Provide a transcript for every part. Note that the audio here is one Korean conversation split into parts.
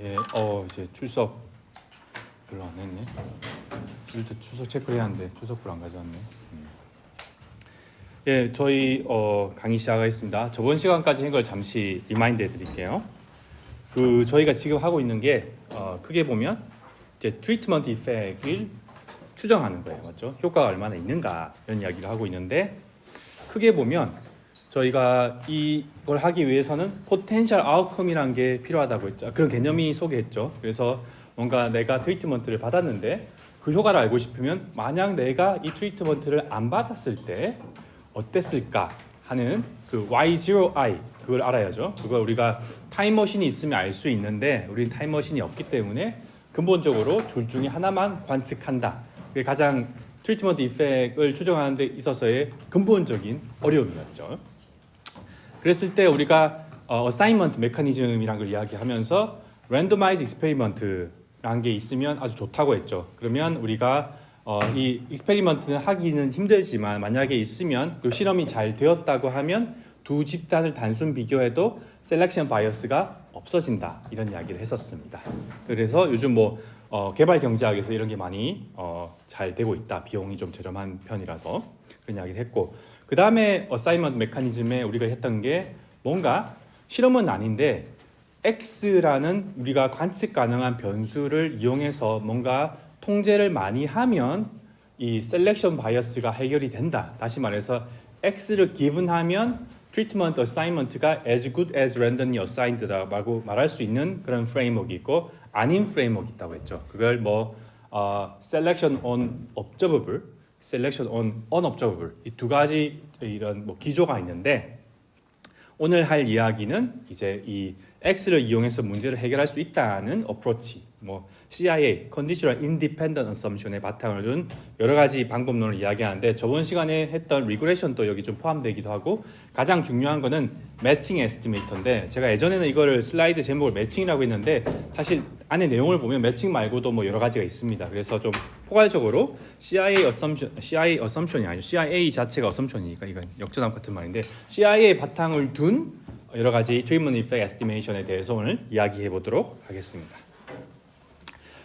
예, 이제 출석 별로 안 했네. 일단 출석 체크를 해야 하는데 출석부를 안 가져왔네. 예, 저희 강의 시작하겠습니다. 저번 시간까지 한 걸 잠시 리마인드 해드릴게요. 저희가 지금 하고 있는 게 크게 보면 이제 트리트먼트 이펙트를 추정하는 거예요, 맞죠? 효과가 얼마나 있는가 이런 이야기를 하고 있는데 크게 보면 저희가 이걸 하기 위해서는 포텐셜 아웃컴이라는 게 필요하다고 했죠. 그런 개념이 소개했죠. 그래서 뭔가 내가 트리트먼트를 받았는데 그 효과를 알고 싶으면 만약 내가 이 트리트먼트를 안 받았을 때 어땠을까 하는 그 Y0I 그걸 알아야죠. 그걸 우리가 타임머신이 있으면 알 수 있는데 우리는 타임머신이 없기 때문에 근본적으로 둘 중에 하나만 관측한다. 그게 가장 트리트먼트 이펙트를 추정하는 데 있어서의 근본적인 어려움이었죠. 그랬을 때 우리가 어사이먼트 메커니즘이라는 걸 이야기하면서 랜더마이즈 익스페리먼트라는 게 있으면 아주 좋다고 했죠. 그러면 우리가 이 익스페리먼트는 하기는 힘들지만 만약에 있으면 그 실험이 잘 되었다고 하면 두 집단을 단순 비교해도 셀렉션 바이어스가 없어진다 이런 이야기를 했었습니다. 그래서 요즘 개발 경제학에서 이런 게 많이 잘 되고 있다. 비용이 좀 저렴한 편이라서 그런 이야기를 했고 그 다음에 어사이먼트 메커니즘에 우리가 했던 게 뭔가 실험은 아닌데 X라는 우리가 관측 가능한 변수를 이용해서 뭔가 통제를 많이 하면 이 셀렉션 바이어스가 해결이 된다. 다시 말해서 X를 given하면 트리트먼트 어사이먼트가 as good as randomly assigned라고 말할 수 있는 그런 프레임워크가 있고 아닌 프레임워크가 있다고 했죠. 그걸 selection on observable, selection on unobservable 이 두 가지 이런 기조가 있는데 오늘 할 이야기는 이제 이 X를 이용해서 문제를 해결할 수 있다는 어프로치, CIA, Conditional Independent Assumption의 바탕을 둔 여러 가지 방법론을 이야기하는데 저번 시간에 했던 리그레션도 여기 좀 포함되기도 하고 가장 중요한 거는 매칭 에스티메이터인데 제가 예전에는 이거를 슬라이드 제목을 매칭이라고 했는데 사실 안에 내용을 보면 매칭 말고도 여러 가지가 있습니다. 그래서 좀 포괄적으로 CIA assumption이 아니죠. CIA 자체가 assumption이니까 이건 역전함 같은 말인데 CIA 바탕을 둔 여러 가지 트리트먼트 이펙트 에스티메이션에 대해서 오늘 이야기해 보도록 하겠습니다.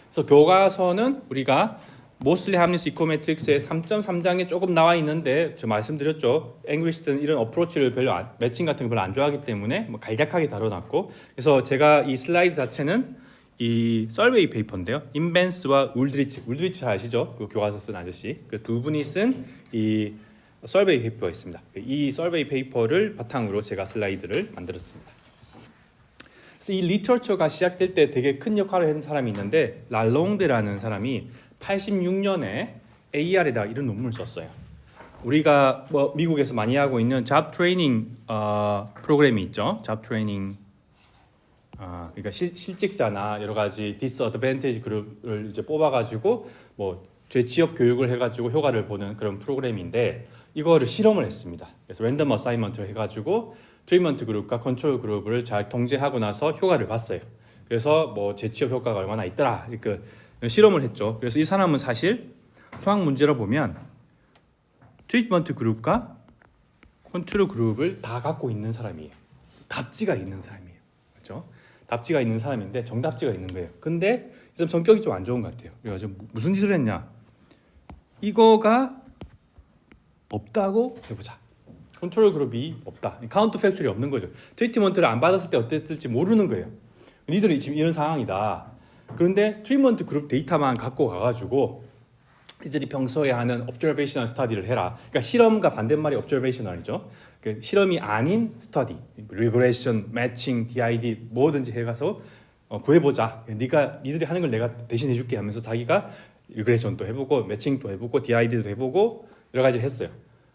그래서 교과서는 우리가 모슬리 함리스 이코메트릭스의 3.3장에 조금 나와 있는데 저 말씀드렸죠. 앵글리시든 이런 어프로치를 매칭 같은 거 별로 안 좋아하기 때문에 간략하게 다뤄놨고 그래서 제가 이 슬라이드 자체는 이 서베이 페이퍼인데요. 인벤스와 울드리치 잘 아시죠? 그 교과서 쓴 아저씨 그 두 분이 쓴 이 서베이 페이퍼가 있습니다. 이 서베이 페이퍼를 바탕으로 제가 슬라이드를 만들었습니다. 그래서 이 리터처가 시작될 때 되게 큰 역할을 한 사람이 있는데 랄롱드라는 사람이 86년에 AER에다가 이런 논문을 썼어요. 우리가 미국에서 많이 하고 있는 잡 트레이닝 프로그램이 있죠. 잡 트레이닝 그러니까 실직자나 여러 가지 디스어드밴티지 그룹을 이제 뽑아가지고 취업 교육을 해가지고 효과를 보는 그런 프로그램인데 이거를 실험을 했습니다. 그래서 랜덤 어사이먼트를 해가지고 트리트먼트 그룹과 컨트롤 그룹을 잘 통제하고 나서 효과를 봤어요. 그래서 재취업 효과가 얼마나 있더라 이렇게 실험을 했죠. 그래서 이 사람은 사실 수학 문제로 보면 트리트먼트 그룹과 컨트롤 그룹을 다 갖고 있는 사람이에요. 답지가 있는 사람이에요. 그렇죠? 답지가 있는 사람인데 정답지가 있는 거예요. 근데 이 사람 성격이 좀 안 좋은 것 같아요. 그래가지고 무슨 짓을 했냐? 이거가 없다고 해보자. 컨트롤 그룹이 없다. 카운터 팩츄얼이 없는 거죠. 트리트먼트를 안 받았을 때 어땠을지 모르는 거예요. 니들이 지금 이런 상황이다. 그런데 트리트먼트 그룹 데이터만 갖고 가가지고 이들이 평소에 하는 observational study를 해라. 그러니까 실험과 반대말이 observational이죠. 그 실험이 아닌 study, regression, matching, DID 뭐든지 해가서 구해보자. 니들이 하는 걸 내가 대신 해줄게 하면서 자기가 regression도 해보고, matching도 해보고, DID도 해보고 여러 가지를 했어요.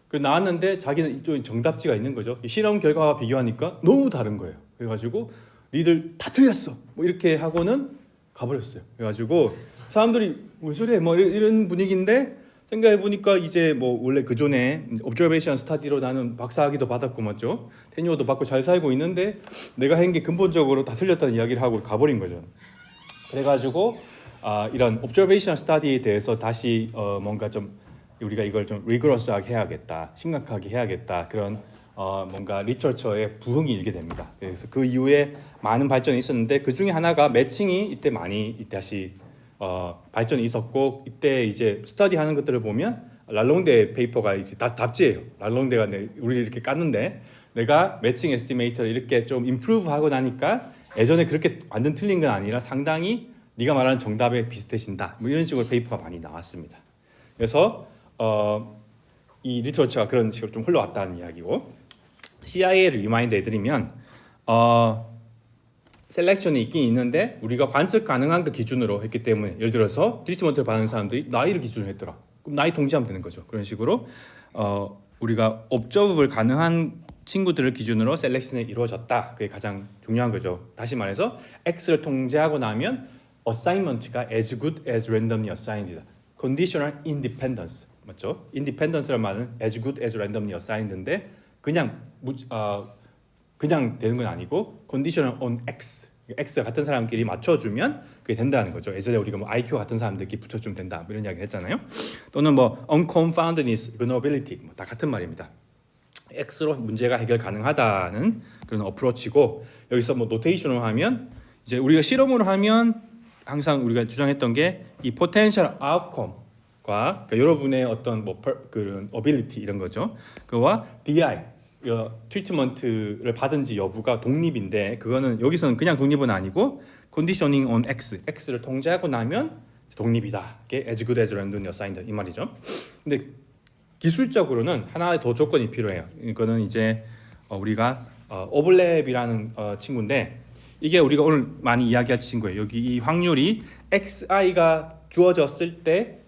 그리고 나왔는데 자기는 이쪽 정답지가 있는 거죠. 실험 결과와 비교하니까 너무 다른 거예요. 그래가지고 니들 다 틀렸어. 이렇게 하고는 가버렸어요. 그래가지고 사람들이 왜 저래? 이런 분위기인데 생각해보니까 이제 원래 그 전에 observation study로 나는 박사학위도 받았고 맞죠? 테뉴어도 받고 잘 살고 있는데 내가 한 게 근본적으로 다 틀렸다는 이야기를 하고 가버린 거죠. 그래가지고 이런 observation study에 대해서 다시 뭔가 좀 우리가 이걸 좀 리그러스하게 해야겠다, 심각하게 해야겠다 그런 뭔가 리터처에 부흥이 일게 됩니다. 그래서 그 이후에 많은 발전이 있었는데 그 중에 하나가 매칭이 이때 많이 다시 발전이 있었고 이때 이제 스터디하는 것들을 보면 랄롱데 페이퍼가 이제 다 답지예요. 랄롱데가 우리 이렇게 깠는데 내가 매칭 에스티메이터를 이렇게 좀 임프루브하고 나니까 예전에 그렇게 완전 틀린 건 아니라 상당히 네가 말하는 정답에 비슷해진다. 뭐 이런 식으로 페이퍼가 많이 나왔습니다. 그래서 이 리터처가 그런 식으로 좀 흘러왔다는 이야기고 CIA를 리마인드 해드리면 셀렉션이 있긴 있는데 우리가 관측 가능한 그 기준으로 했기 때문에 예를 들어서 트리트먼트를 받는 사람들이 나이를 기준으로 했더라. 그럼 나이 통지하면 되는 거죠. 그런 식으로 우리가 옵저브를 가능한 친구들을 기준으로 셀렉션이 이루어졌다. 그게 가장 중요한 거죠. 다시 말해서 X를 통제하고 나면 assignment가 as good as randomly assigned이다. conditional independence 맞죠? independence란 말은 as good as randomly assigned인데 그냥 되는 건 아니고 conditional on X X가 같은 사람끼리 맞춰주면 그게 된다는 거죠. 예전에 우리가 뭐 IQ 같은 사람들끼리 붙여주면 된다 뭐 이런 이야기 했잖아요. 또는 뭐 unconfoundedness, ignorability 뭐 다 같은 말입니다. X로 문제가 해결 가능하다는 그런 어프로치고 여기서 뭐 노테이션으로 하면 이제 우리가 실험으로 하면 항상 우리가 주장했던 게 이 potential outcome과 그러니까 여러분의 어떤 뭐 그런 ability 이런 거죠. 그와 DI 트리트먼트를 받은지 여부가 독립인데 그거는 여기서는 그냥 독립은 아니고 conditioning on X를 통제하고 나면 독립이다. 이게 as good as randomly assigned 이 말이죠. 근데 기술적으로는 하나의 더 조건이 필요해요. 이거는 이제 우리가 오버랩이라는 친구인데 이게 우리가 오늘 많이 이야기할 친구예요. 여기 이 확률이 XI가 주어졌을 때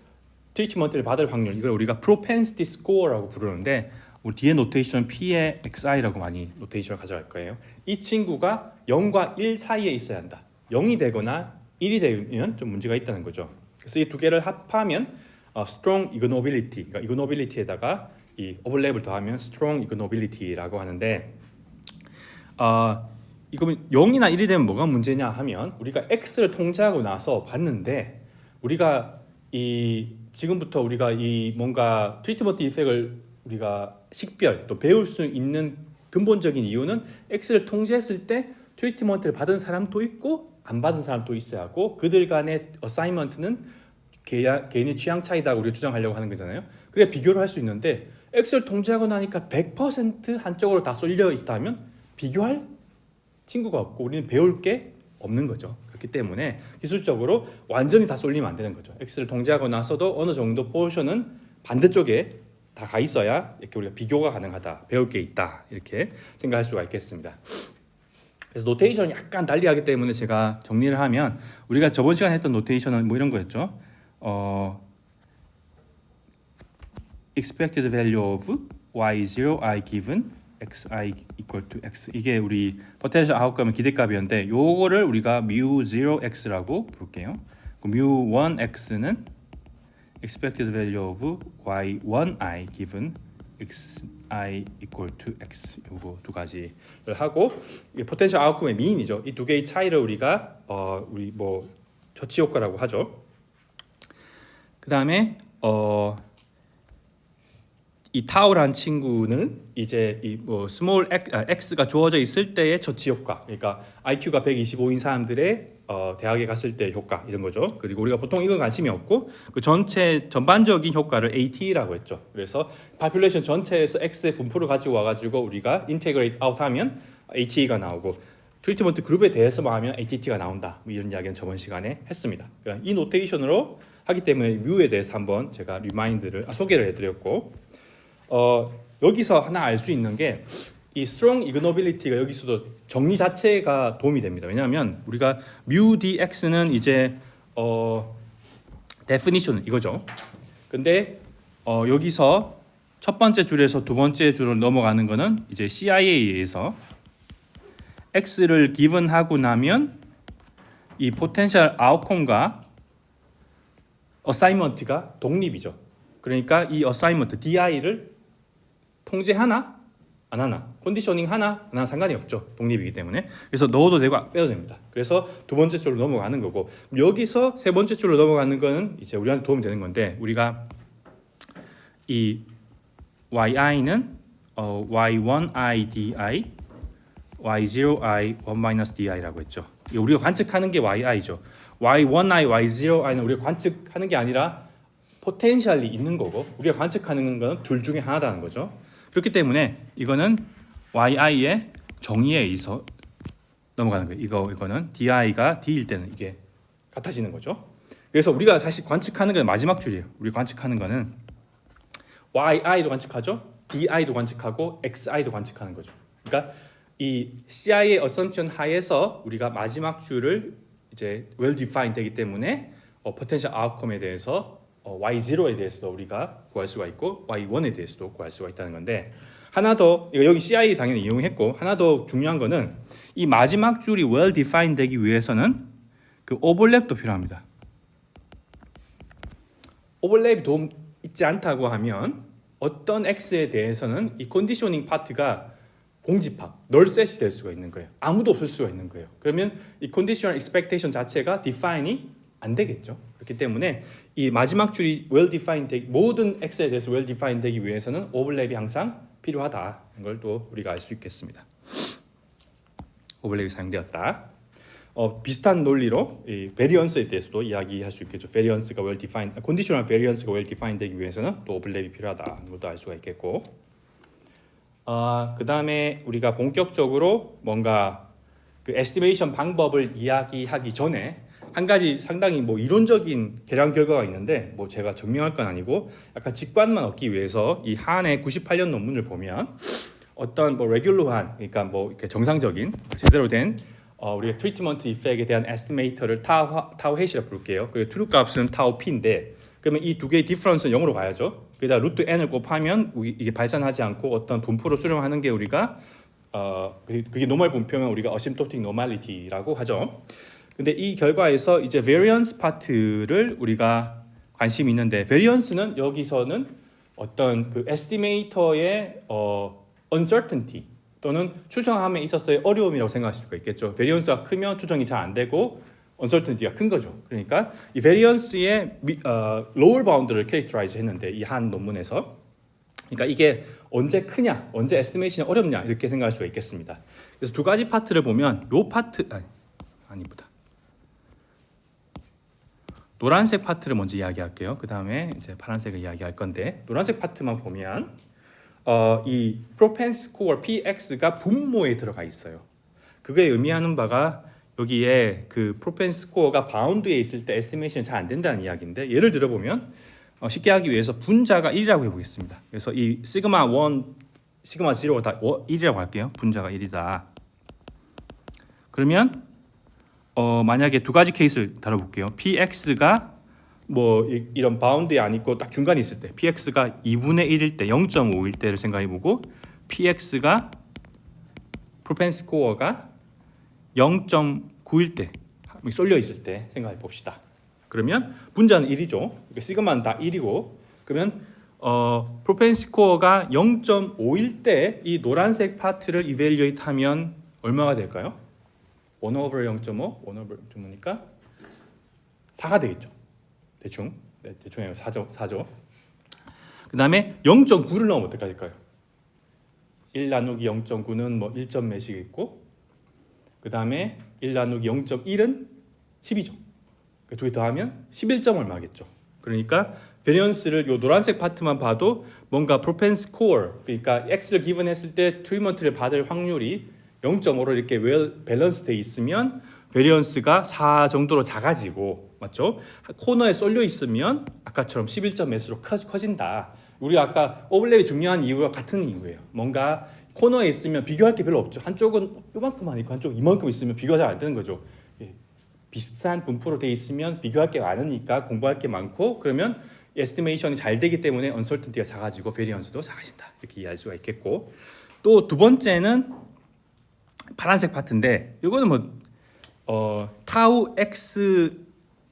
트리트먼트를 받을 확률 이걸 우리가 propensity score라고 부르는데 우리 뒤에 노테이션 P의 XI라고 많이 노테이션을 가져갈 거예요. 이 친구가 0과 1 사이에 있어야 한다. 0이 되거나 1이 되면 좀 문제가 있다는 거죠. 그래서 이 두 개를 합하면 strong ignorability, 그러니까 ignorability에다가 이 overlap을 더하면 strong ignorability라고 하는데 이거면 0이나 1이 되면 뭐가 문제냐 하면 우리가 X를 통제하고 나서 봤는데 우리가 지금부터 우리가 이 뭔가 트리트먼트 이펙을 우리가 식별 또 배울 수 있는 근본적인 이유는 X를 통제했을 때 트리트먼트를 받은 사람도 있고 안 받은 사람도 있어야 하고 그들 간의 어사이먼트는 개인의 취향 차이다 우리가 주장하려고 하는 거잖아요. 그래 비교를 할 수 있는데 X를 통제하고 나니까 100% 한쪽으로 다 쏠려 있다면 비교할 친구가 없고 우리는 배울 게 없는 거죠. 그렇기 때문에 기술적으로 완전히 다 쏠리면 안 되는 거죠. X를 통제하고 나서도 어느 정도 포션은 반대쪽에 다 가 있어야 이렇게 우리가 비교가 가능하다, 배울 게 있다 이렇게 생각할 수가 있겠습니다. 그래서 노테이션이 약간 달리하기 때문에 제가 정리를 하면 우리가 저번 시간에 했던 노테이션은 뭐 이런 거였죠. expected value of y0 i given xi equal to x 이게 우리 potential outcome의 기대값이었는데 요거를 우리가 mu0x라고 부를게요. mu1x는 expected value of y1i given xi equal to x 요거 두 가지를 하고 이게 potential outcome의 mean이죠. 이 두 개의 차이를 우리가 우리 뭐 저치 효과라고 하죠. 그 다음에 이 타우란 친구는 이제 이 뭐 스몰 x가 주어져 있을 때의 저치 효과, 그러니까 IQ가 125인 사람들의 대학에 갔을 때 효과 이런 거죠. 그리고 우리가 보통 이건 관심이 없고 그 전반적인 효과를 AT라고 했죠. 그래서 파퓰레이션 전체에서 x의 분포를 가지고 와가지고 우리가 인테그레이트 아웃하면 AT가 나오고 트리트먼트 그룹에 대해서만 하면 ATT가 나온다. 뭐 이런 이야기는 저번 시간에 했습니다. 그러니까 이 노테이션으로 하기 때문에 뮤에 대해서 한번 제가 소개를 해드렸고 여기서 하나 알 수 있는 게 이 strong ignorability가 여기서도 정리 자체가 도움이 됩니다. 왜냐하면 우리가 mu dx는 이제 definition 이거죠. 근데 여기서 첫 번째 줄에서 두 번째 줄을 넘어가는 거는 이제 CIA에서 x를 given하고 나면 이 potential outcome과 assignment가 독립이죠. 그러니까 이 assignment DI를 통제하나 안 하나, 컨디셔닝 하나 안 하나 상관이 없죠. 독립이기 때문에. 그래서 넣어도 되고 빼도 됩니다. 그래서 두 번째 줄로 넘어가는 거고 여기서 세 번째 줄로 넘어가는 거는 이제 우리한테 도움이 되는 건데 우리가 이 yi는 y1i di, y0i 1 di라고 했죠. 우리가 관측하는 게 yi죠. y1i, y0i는 우리가 관측하는 게 아니라 포텐셜이 있는 거고 우리가 관측하는 건 둘 중에 하나라는 거죠. 그렇기 때문에 이거는 yi의 정의에 의해서 넘어가는 거예요. 이거는 di가 d일 때는 이게 같아지는 거죠. 그래서 우리가 사실 관측하는 건 마지막 줄이에요. 우리 관측하는 거는 yi도 관측하죠. di도 관측하고 xi도 관측하는 거죠. 그러니까 이 CI의 assumption 하에서 우리가 마지막 줄을 이제 well defined 되기 때문에 potential outcome에 대해서 y0에 대해서도 우리가 구할 수가 있고 y1에 대해서도 구할 수가 있다는 건데 하나 더 여기 CI 당연히 이용했고 하나 더 중요한 거는 이 마지막 줄이 well defined 되기 위해서는 그 오버랩도 필요합니다. 오버랩이 도움 있지 않다고 하면 어떤 x에 대해서는 이 컨디셔닝 파트가 공집합, 널셋이 될 수가 있는 거예요. 아무도 없을 수가 있는 거예요. 그러면 이 conditional expectation 자체가 define이 안 되겠죠. 그렇기 때문에 이 마지막 줄이 well defined 모든 x에 대해서 well defined 되기 위해서는 오버랩이 항상 필요하다는 걸 또 우리가 알 수 있겠습니다. 오버랩이 사용되었다. 비슷한 논리로 이 variance에 대해서도 이야기할 수 있겠죠. variance가 well defined, conditional variance가 well defined 되기 위해서는 또 오버랩이 필요하다는 것도 알 수가 있겠고. 그 다음에 우리가 본격적으로 뭔가 그 에스티메이션 방법을 이야기하기 전에 한 가지 상당히 뭐 이론적인 계량 결과가 있는데 뭐 제가 증명할 건 아니고 약간 직관만 얻기 위해서 이 한해 98년 논문을 보면 어떤 뭐 레귤러한 그러니까 뭐 이렇게 정상적인 제대로 된 우리가 트리트먼트 이펙에 대한 에스티메이터를 타우 햇이라 부를게요. 그리고 트루 값은 타우 p인데 그러면 이 두 개의 디퍼런스는 0으로 가야죠. 그러다 루트 n을 곱하면 이게 발산하지 않고 어떤 분포로 수렴하는 게 우리가 그게 노멀 분포면 우리가 어심토틱 노멀리티라고 하죠. 근데 이 결과에서 이제 variance 파트를 우리가 관심이 있는데 variance는 여기서는 어떤 그 에스티메이터의 uncertainty 또는 추정함에 있어서의 어려움이라고 생각할 수가 있겠죠. variance가 크면 추정이 잘 안 되고 uncertainty가 큰 거죠. 그러니까 이 variance의 lower bound를 characterize 했는데 이 한 논문에서 그러니까 이게 언제 크냐, 언제 estimation이 어렵냐 이렇게 생각할 수가 있겠습니다. 그래서 두 가지 파트를 보면 요 파트 아니보다 노란색 파트를 먼저 이야기할게요. 그 다음에 이제 파란색을 이야기할 건데 노란색 파트만 보면 이 propensity score px가 분모에 들어가 있어요. 그게 의미하는 바가 여기에 그 propensity score가 바운드에 있을 때 에스티메이션이 잘 안 된다는 이야기인데 예를 들어 보면 쉽게 하기 위해서 분자가 1이라고 해보겠습니다. 그래서 이 시그마 1, 시그마 0가 다 1이라고 할게요. 분자가 1이다. 그러면 만약에 두 가지 케이스를 다뤄볼게요. px가 뭐 이런 바운드에 안 있고 딱 중간에 있을 때 px가 2분의 1일 때 0.5일 때를 생각해보고 px가 propensity score가 0.9일 때 쏠려 있을 때 생각해 봅시다. 그러면 분자는 1이죠. 그러니까 시그마는 다 1이고 그러면 propensity score가 0.5일 때 이 노란색 파트를 evaluate 하면 얼마가 될까요? 1 over 0.5, 1 over 0.5니까 4가 되겠죠. 대충 대충 해요. 4죠. 그 다음에 0.9를 넣으면 어떻게 될까요? 1 나누기 0.9는 뭐 1점 몇이 있고 그 다음에 1 나누기 0.1은 10이죠. 두 개 더하면 11점 얼마겠죠. 그러니까 베리언스를 요 노란색 파트만 봐도 뭔가 propensity score 그러니까 x를 given 했을 때 트리트먼트를 받을 확률이 0.5로 이렇게 well 밸런스 돼 있으면 베리언스가 4 정도로 작아지고 맞죠? 코너에 쏠려 있으면 아까처럼 11점 몇으로 커진다. 우리가 아까 오버랩이 중요한 이유와 같은 이유예요. 뭔가 코너에 있으면 비교할 게 별로 없죠. 한쪽은 이만큼만 있고 한쪽은 이만큼 있으면 비교가 잘 안 되는 거죠. 비슷한 분포로 돼 있으면 비교할 게 많으니까 공부할 게 많고 그러면 에스티메이션이 잘 되기 때문에 uncertainty가 작아지고 variance도 작아진다. 이렇게 이해할 수가 있겠고 또 두 번째는 파란색 파트인데 이거는 뭐 타우 x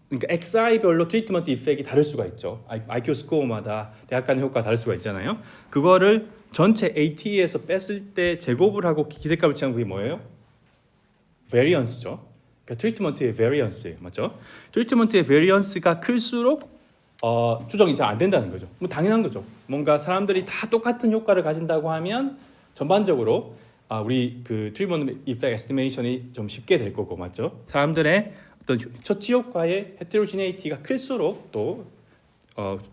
그러니까 xi별로 트리트먼트 이펙이 다를 수가 있죠. IQ 스코어마다 대학 간 효과가 다를 수가 있잖아요. 그거를 전체 AT에서 뺐을 때 제곱을 하고 기대값을 취한 그게 뭐예요? variance죠. 그러니까 트리트먼트의 variance예요. 맞죠? 트리트먼트의 variance가 클수록 추정이 잘 안 된다는 거죠. 뭐 당연한 거죠. 뭔가 사람들이 다 똑같은 효과를 가진다고 하면 전반적으로 우리 그 트리트먼트 이펙트 에스티메이션이 좀 쉽게 될 거고, 맞죠? 사람들의 어떤 처치 효과의 헤테로지네이티가 클수록 또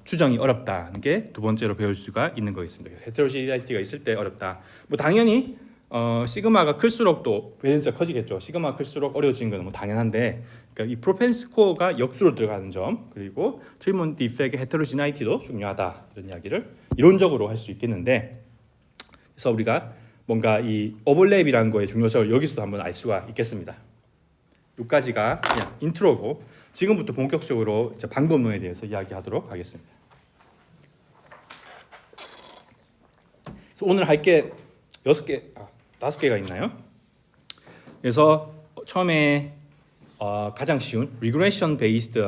추정이 어렵다는 게 두 번째로 배울 수가 있는 거겠습니다. 헤테로지네이티가 있을 때 어렵다. 뭐 당연히 시그마가 클수록 또 베리언스가 커지겠죠. 시그마가 클수록 어려워지는 건 뭐 당연한데, 그러니까 이 프로펜스 스코어가 역수로 들어가는 점, 그리고 트리트먼트 이펙트의 헤테로지네이티도 중요하다, 이런 이야기를 이론적으로 할 수 있겠는데, 그래서 우리가 뭔가 이 오버랩이라는 거의 중요성을 여기서도 한번 알 수가 있겠습니다. 여기까지가 그냥 인트로고, 지금부터 본격적으로 이제 방법론에 대해서 이야기하도록 하겠습니다. 그래서 오늘 할 게 5개가 있나요? 그래서 처음에 가장 쉬운 리그레션 베이스드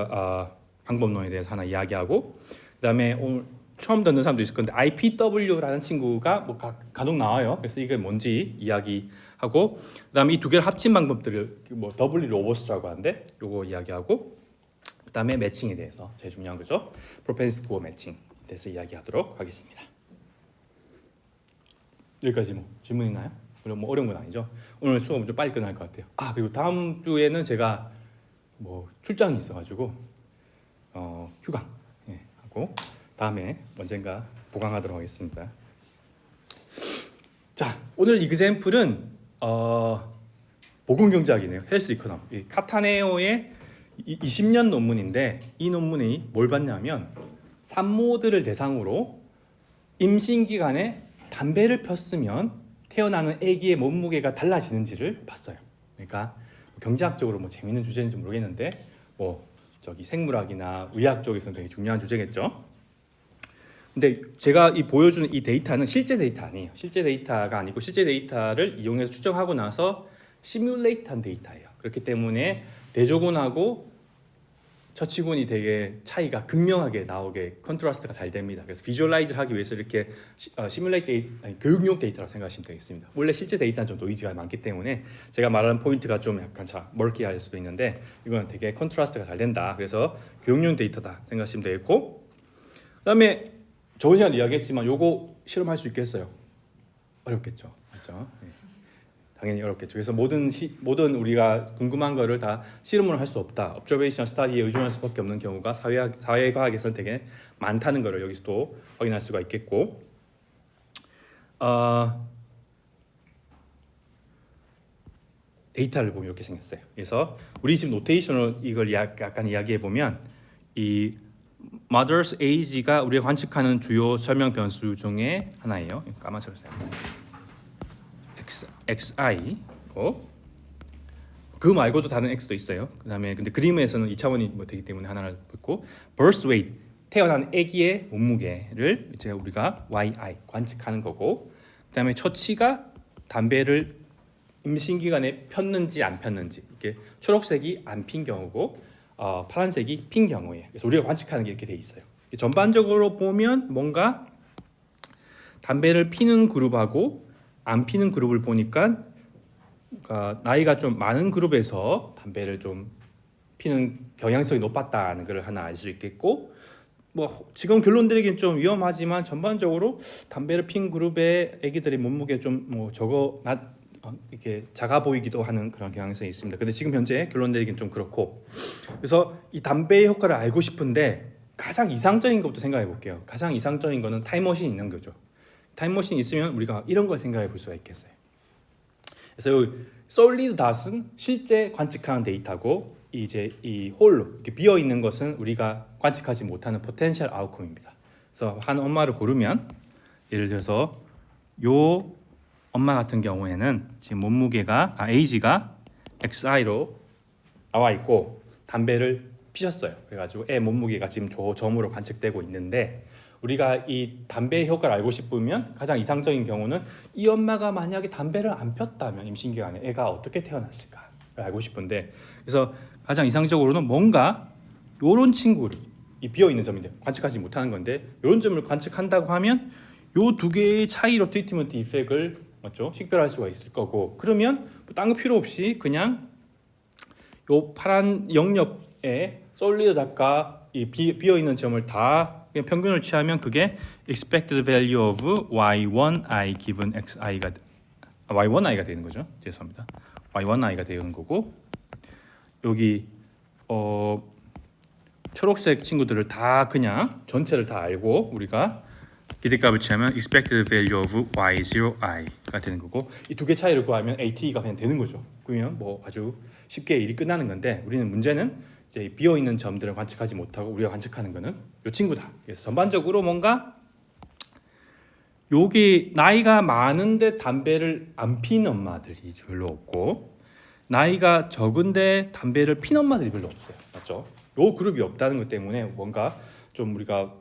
방법론에 대해서 하나 이야기하고, 그다음에 오늘 처음 듣는 사람도 있을 건데 IPW라는 친구가 뭐 간혹 나와요. 그래서 이게 뭔지 이야기하고, 그다음에 이 두 개를 합친 방법들을 뭐 W 로버스트라고 하는데 요거 이야기하고, 그다음에 매칭에 대해서 제일 중요한 거죠. 프로펜스 스코어 매칭에 대해서 이야기하도록 하겠습니다. 여기까지 뭐 질문 있나요? 뭐 어려운 건 아니죠. 오늘 수업 좀 빨리 끝날 것 같아요. 그리고 다음 주에는 제가 뭐 출장이 있어가지고 휴강 하고 다음에 언젠가 보강하도록 하겠습니다. 자, 오늘 이그샘플은 보건경제학이네요. 헬스 이코노미. 카타네오의 20년 논문인데, 이 논문이 뭘 봤냐면 산모들을 대상으로 임신 기간에 담배를 폈으면 태어나는 아기의 몸무게가 달라지는지를 봤어요. 그러니까 경제학적으로 뭐 재밌는 주제인지 모르겠는데 뭐 저기 생물학이나 의학 쪽에서는 되게 중요한 주제겠죠. 근데 제가 보여주는 이 데이터는 실제 데이터 아니에요. 실제 데이터가 아니고, 실제 데이터를 이용해서 추정하고 나서 시뮬레이트한 데이터예요. 그렇기 때문에 대조군하고 처치군이 되게 차이가 극명하게 나오게 컨트라스트가 잘 됩니다. 그래서 비주얼라이즈를 하기 위해서 이렇게 교육용 데이터라고 생각하시면 되겠습니다. 원래 실제 데이터는 좀 노이즈가 많기 때문에 제가 말하는 포인트가 좀 약간 멀티할 수도 있는데, 이건 되게 컨트라스트가 잘 된다. 그래서 교육용 데이터다 생각하시면 되겠고, 그다음에 저번 시간에 이야기했지만 요거 실험할 수 있겠어요? 어렵겠죠, 맞죠? 당연히 어렵겠죠. 그래서 모든 우리가 궁금한 거를 다 실험을 할 수 없다. observation study에 의존할 수밖에 없는 경우가 사회과학에서는 되게 많다는 것을 여기서 또 확인할 수가 있겠고, 데이터를 보면 이렇게 생겼어요. 그래서 우리 지금 노테이션으로 이걸 약간 이야기해 보면, 이 mother's age가 우리가 관측하는 주요 설명 변수 중에 하나예요. 까만색으로 XI고, 그 말고도 다른 X도 있어요. 그다음에 근데 그림에서는 2차원이 뭐 되기 때문에 하나를 붙고, birth weight 태어난 아기의 몸무게를 이제 우리가 YI 관측하는 거고, 그다음에 처치가 담배를 임신 기간에 폈는지 안 폈는지, 이게 초록색이 안 핀 경우고 파란색이 핀 경우에, 그래서 우리가 관측하는 게 이렇게 돼 있어요. 전반적으로 보면 뭔가 담배를 피는 그룹하고 안 피는 그룹을 보니까 나이가 좀 많은 그룹에서 담배를 좀 피는 경향성이 높았다는 걸 하나 알 수 있겠고, 뭐 지금 결론 내리긴 좀 위험하지만 전반적으로 담배를 핀 그룹의 아기들의 몸무게 좀 뭐 이렇게 작아 보이기도 하는 그런 경향성이 있습니다. 근데 지금 현재 결론 내리긴 좀 그렇고, 그래서 이 담배의 효과를 알고 싶은데 가장 이상적인 것부터 생각해 볼게요. 가장 이상적인 거는 타임머신이 있는 거죠. 타임머신이 있으면 우리가 이런 걸 생각해 볼 수가 있겠어요. 그래서 이 솔리드 닷은 실제 관측하는 데이터고, 이제 이 홀로 이렇게 비어 있는 것은 우리가 관측하지 못하는 포텐셜 아웃컴입니다. 그래서 한 엄마를 고르면, 예를 들어서 요 엄마 같은 경우에는 지금 몸무게가 에이지가 XI로 나와 있고 담배를 피셨어요. 그래가지고 애 몸무게가 지금 저 점으로 관측되고 있는데, 우리가 이 담배의 효과를 알고 싶으면 가장 이상적인 경우는 이 엄마가 만약에 담배를 안 폈다면 임신 기간에 애가 어떻게 태어났을까를 알고 싶은데, 그래서 가장 이상적으로는 뭔가 요런 친구를, 이 비어 있는 점인데 관측하지 못하는 건데, 요런 점을 관측한다고 하면 요 두 개의 차이로 트리트먼트 이펙트를 맞죠? 식별할 수가 있을 거고, 그러면 뭐 딴 거 필요 없이 그냥 요 파란 영역에 솔리드 닷과 이 비어 있는 점을 다 그냥 평균을 취하면 그게 expected value of y1i given xi가 y1i가 되는 거죠. 죄송합니다. y1i가 되는 거고 여기 초록색 친구들을 다 그냥 전체를 다 알고 우리가 기대값을 취하면 expected value of y0i가 되는 거고 이 두 개 차이를 구하면 AT가 그냥 되는 거죠. 그러면 뭐 아주 쉽게 일이 끝나는 건데 우리는 문제는 이제 비어 있는 점들을 관측하지 못하고 우리가 관측하는 거는 이 친구다. 그래서 전반적으로 뭔가 여기 나이가 많은데 담배를 안 피는 엄마들이 별로 없고 나이가 적은데 담배를 피는 엄마들이 별로 없어요. 맞죠? 요 그룹이 없다는 것 때문에 뭔가 좀 우리가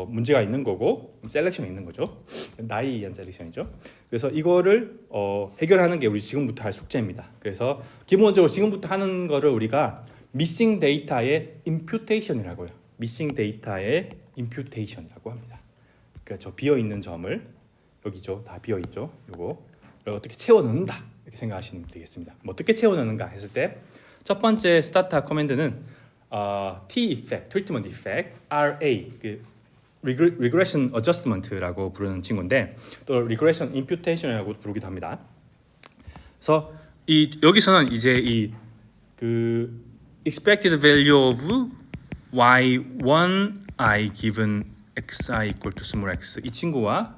문제가 있는 거고 셀렉션이 있는 거죠. 나이에 의한 셀렉션이죠. 그래서 이거를 해결하는 게 우리 지금부터 할 숙제입니다. 그래서 기본적으로 지금부터 하는 거를 우리가 미싱 데이터의 임퓨테이션이라고요. 미싱 데이터의 임퓨테이션이라고 합니다. 그러니까 저 비어 있는 점을 여기죠. 다 비어 있죠. 요거를 어떻게 채워 넣는다. 이렇게 생각하시면 되겠습니다. 뭐 어떻게 채워 넣는가 했을 때 첫 번째 스타트 커맨드는 T effect, treatment effect, RA 그 regression adjustment라고 부르는 친구인데 또 regression imputation이라고 부르기도 합니다. 그래서 여기서는 이제 이 그 expected value of y1i given xi equal to small x 이 친구와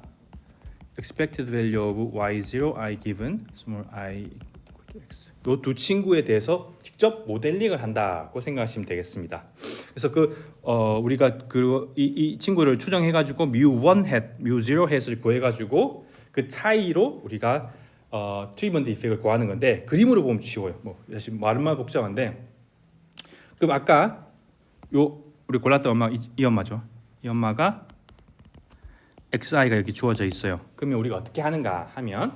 expected value of y0i given small i equal to x 이 두 친구에 대해서 직접 모델링을 한다고 생각하시면 되겠습니다. 그래서 우리가 이 친구를 추정해 가지고 mu1 hat, mu0 hat을 구해 가지고 그 차이로 우리가 트리트먼트 이펙트를 구하는 건데 그림으로 보면 쉬워요. 뭐 사실 말만 복잡한데 그럼 아까 우리 골랐던 엄마 이 엄마죠. 이 엄마가 xi가 여기 주어져 있어요. 그러면 우리가 어떻게 하는가 하면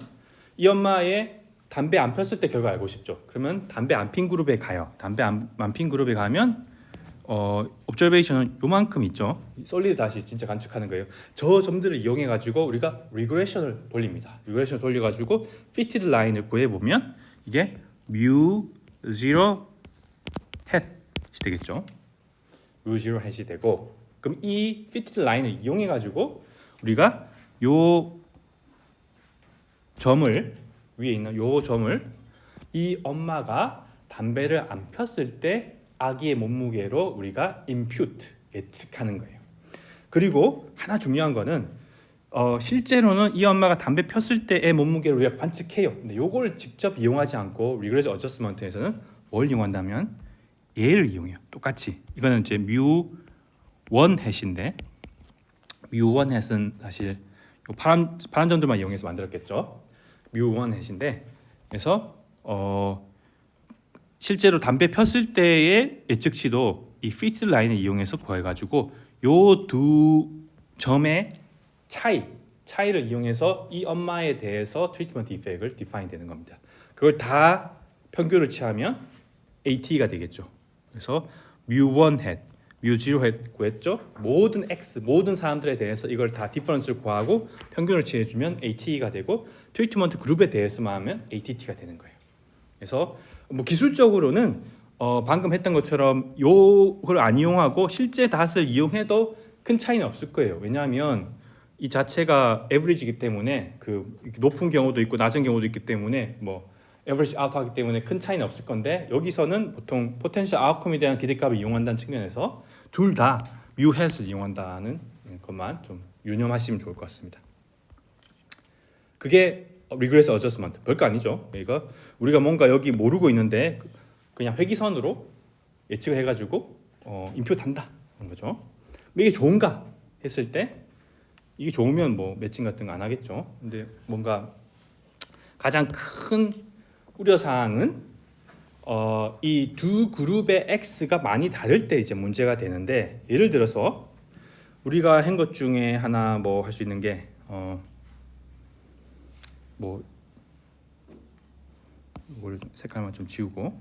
이 엄마의 담배 안 폈을 때 결과 알고 싶죠. 그러면 담배 안 핀 그룹에 가요. 담배 안 핀 그룹에 가면 옵저베이션은 요만큼 있죠. 솔리드 다시 진짜 관측하는 거예요. 저 점들을 이용해 가지고 우리가 리그레션을 돌립니다. 리그레션을 돌려 가지고 피티드 라인을 구해 보면 이게 mu0 hat이 되겠죠. mu0 hat이 되고 그럼 이 피티드 라인을 이용해 가지고 우리가 요 점을 위에 있는 요 점을 이 엄마가 담배를 안 폈을 때 아기의 몸무게로 우리가 impute 예측하는 거예요. 그리고 하나 중요한 거는 실제로는 이 엄마가 담배 폈을 때의 몸무게를 우리가 관측해요. 근데 요걸 직접 이용하지 않고 리그레션 어저스먼트에서는 뭘 이용한다면 얘를 이용해요. 똑같이 이거는 이제 mu1 hat인데 mu1 hat은 사실 요 파란 점들만 이용해서 만들었겠죠. mu1 hat인데 그래서 실제로 담배 폈을 때의 예측치도 이 피트 라인을 이용해서 구해가지고 요 두 점의 차이를 이용해서 이 엄마에 대해서 트리트먼트 이펙트를 디파인 되는 겁니다. 그걸 다 평균을 취하면 AT가 되겠죠. 그래서 mu1 hat, mu0 hat 구했죠. 모든 사람들에 대해서 이걸 다 디퍼런스를 구하고 평균을 취해주면 AT가 되고 트리트먼트 그룹에 대해서만 하면 ATT가 되는 거예요. 그래서 뭐 기술적으로는 방금 했던 것처럼 요걸 안 이용하고 실제 닷을 이용해도 큰 차이는 없을 거예요. 왜냐하면 이 자체가 에버리지이기 때문에 그 높은 경우도 있고 낮은 경우도 있기 때문에 뭐 에버리지 아웃하기 때문에 큰 차이는 없을 건데 여기서는 보통 포텐셜 아웃컴에 대한 기대값을 이용한다는 측면에서 둘 다 mu hat을 이용한다는 것만 좀 유념하시면 좋을 것 같습니다. 그게 리그레션 어저스먼트 별거 아니죠. 그러니까 우리가 뭔가 여기 모르고 있는데 그냥 회기선으로 예측을 해가지고 인표 단다 그런 거죠. 이게 좋은가 했을 때 이게 좋으면 뭐 매칭 같은 거 안 하겠죠. 근데 뭔가 가장 큰 우려 사항은 이 두 그룹의 x가 많이 다를 때 이제 문제가 되는데 예를 들어서 우리가 한 것 중에 하나 뭐 할 수 있는 게 뭐 이걸 색깔만 좀 지우고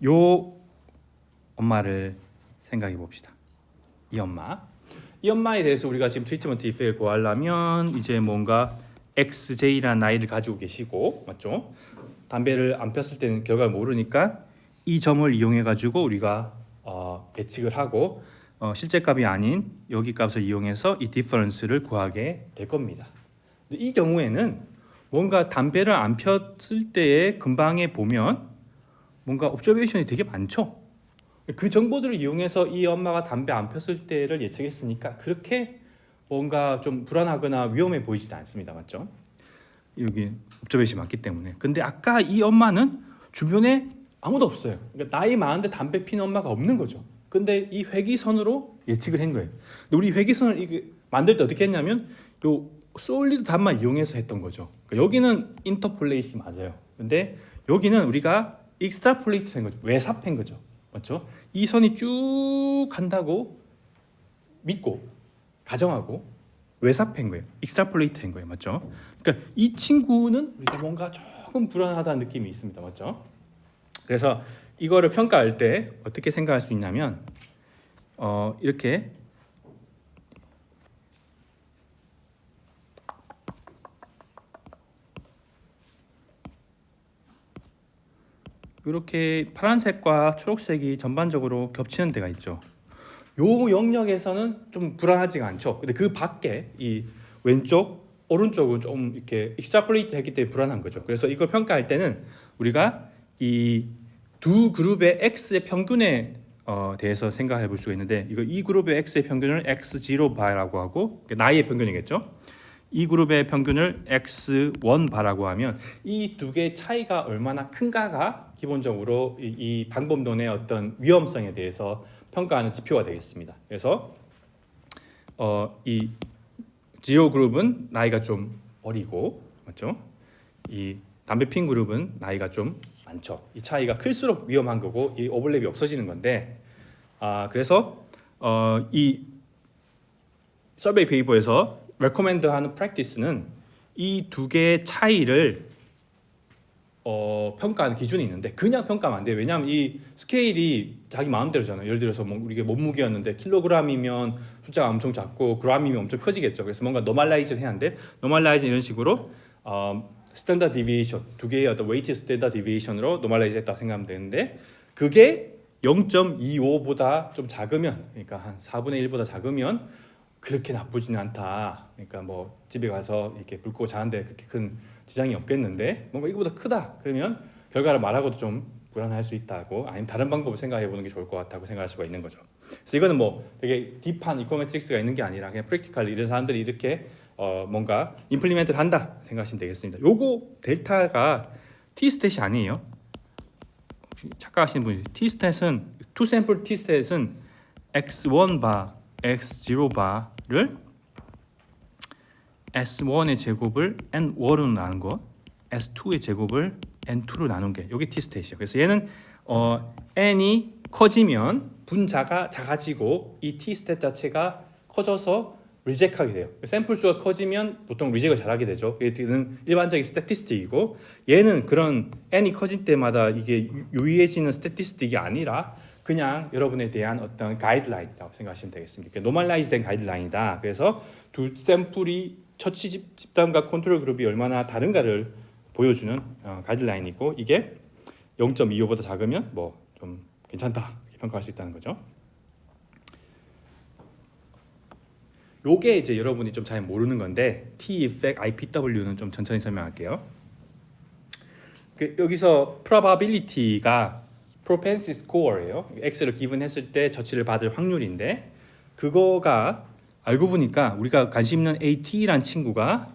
요 엄마를 생각해 봅시다. 이 엄마에 대해서 우리가 지금 트리트먼트 이펙트를 구하려면 이제 뭔가 XJ라는 나이를 가지고 계시고 맞죠? 담배를 안 폈을 때는 결과를 모르니까 이 점을 이용해 가지고 우리가 예측을 하고 실제 값이 아닌 여기 값을 이용해서 이 디퍼런스를 구하게 될 겁니다. 이 경우에는 뭔가 담배를 안 폈을 때의 근방에 보면 뭔가 옵저베이션이 되게 많죠. 그 정보들을 이용해서 이 엄마가 담배 안 폈을 때를 예측했으니까 그렇게 뭔가 좀 불안하거나 위험해 보이지도 않습니다. 맞죠? 여기 옵저베이션이 많기 때문에. 근데 아까 이 엄마는 주변에 아무도 없어요. 그러니까 나이 많은데 담배 피는 엄마가 없는 거죠. 근데 이 회기선으로 예측을 한 거예요. 근데 우리 회기선을 이게 만들 때 어떻게 했냐면 요 솔리드 답만 이용해서 했던 거죠. 그러니까 여기는 인터폴레이션이 맞아요. 근데 여기는 우리가 익스트라폴레이트 한 거죠. 외삽한 거죠. 맞죠? 이 선이 쭉 간다고 믿고 가정하고 외삽한 거예요. 익스트라폴레이트 한 거예요. 맞죠? 그러니까 이 친구는 우리가 뭔가 조금 불안하다는 느낌이 있습니다. 맞죠? 그래서 이거를 평가할 때 어떻게 생각할 수 있냐면 이렇게 이렇게 파란색과 초록색이 전반적으로 겹치는 데가 있죠. 요 영역에서는 좀 불안하지가 않죠. 근데 그 밖에 이 왼쪽, 오른쪽은 좀 이렇게 익스트라폴레이트 했기 때문에 불안한 거죠. 그래서 이걸 평가할 때는 우리가 이 두 그룹의 x의 평균에 대해서 생각해 볼 수가 있는데 이 그룹의 x의 평균을 x0 바라고 하고 나이의 평균이겠죠. 이 그룹의 평균을 x1 바라고 하면 이 두 개의 차이가 얼마나 큰가가 기본적으로 이 방법론의 어떤 위험성에 대해서 평가하는 지표가 되겠습니다. 그래서 이 지로 그룹은 나이가 좀 어리고 맞죠? 이 담배 핀 그룹은 나이가 좀 많죠. 이 차이가 클수록 위험한 거고 이 오버랩이 없어지는 건데 그래서 이 서베이 페이퍼에서 레코멘드하는 프랙티스는 이 두 개의 차이를 평가하는 기준이 있는데 그냥 평가하면 안 돼요. 왜냐하면 이 스케일이 자기 마음대로잖아요. 예를 들어서 뭐 이게 몸무게였는데 킬로그램이면 숫자가 엄청 작고 그램이면 엄청 커지겠죠. 그래서 뭔가 노멀라이즈를 해야 하는데 노멀라이즈 이런 식으로 스탠다드 디비에이션 두 개의 어떤 웨이트 스탠다드 디비에이션으로 노멀라이즈 했다 생각하면 되는데 그게 0.25보다 좀 작으면 그러니까 한 4분의 1보다 작으면 그렇게 나쁘지는 않다. 그러니까 뭐 집에 가서 이렇게 불 끄고 자는데 그렇게 큰 지장이 없겠는데 뭔가 이거보다 크다. 그러면 결과를 말하고도 좀 불안할 수 있다고 아니면 다른 방법을 생각해 보는 게 좋을 것 같다고 생각할 수가 있는 거죠. 그래서 이거는 뭐 되게 딥한 이코메트릭스가 있는 게 아니라 그냥 프랙티컬 이런 사람들이 이렇게 뭔가 임플리멘트를 한다 생각하시면 되겠습니다. 요거 델타가 T-스탯이 아니에요. 착각하시는 분이 T-스탯은 투 샘플 T-스탯은 x1 바, x0 바를 S1의 제곱을 N1으로 나눈 것, S2의 제곱을 N2로 나눈 게 이게 T-스탯이에요. 그래서 얘는 N이 커지면 분자가 작아지고 이 T-스탯 자체가 커져서 리젝하게 돼요. 샘플 수가 커지면 보통 리젝을 잘하게 되죠. 얘는 일반적인 스태티스틱이고 얘는 그런 N이 커질 때마다 이게 유의해지는 스태티스틱이 아니라 그냥 여러분에 대한 어떤 가이드라인이라고 생각하시면 되겠습니다. 노멀라이즈된 가이드라인이다. 그래서 두 샘플이 처치 집단과 컨트롤 그룹이 얼마나 다른가를 보여주는 가이드라인이고 이게 0.25보다 작으면 뭐 좀 괜찮다 이렇게 평가할 수 있다는 거죠. 요게 이제 여러분이 좀 잘 모르는 건데 T effect IPW는 좀 천천히 설명할게요. 여기서 probability가 propensity score예요. x를 기분했을 때 저치를 받을 확률인데 그거가 알고 보니까 우리가 관심 있는 AT란 친구가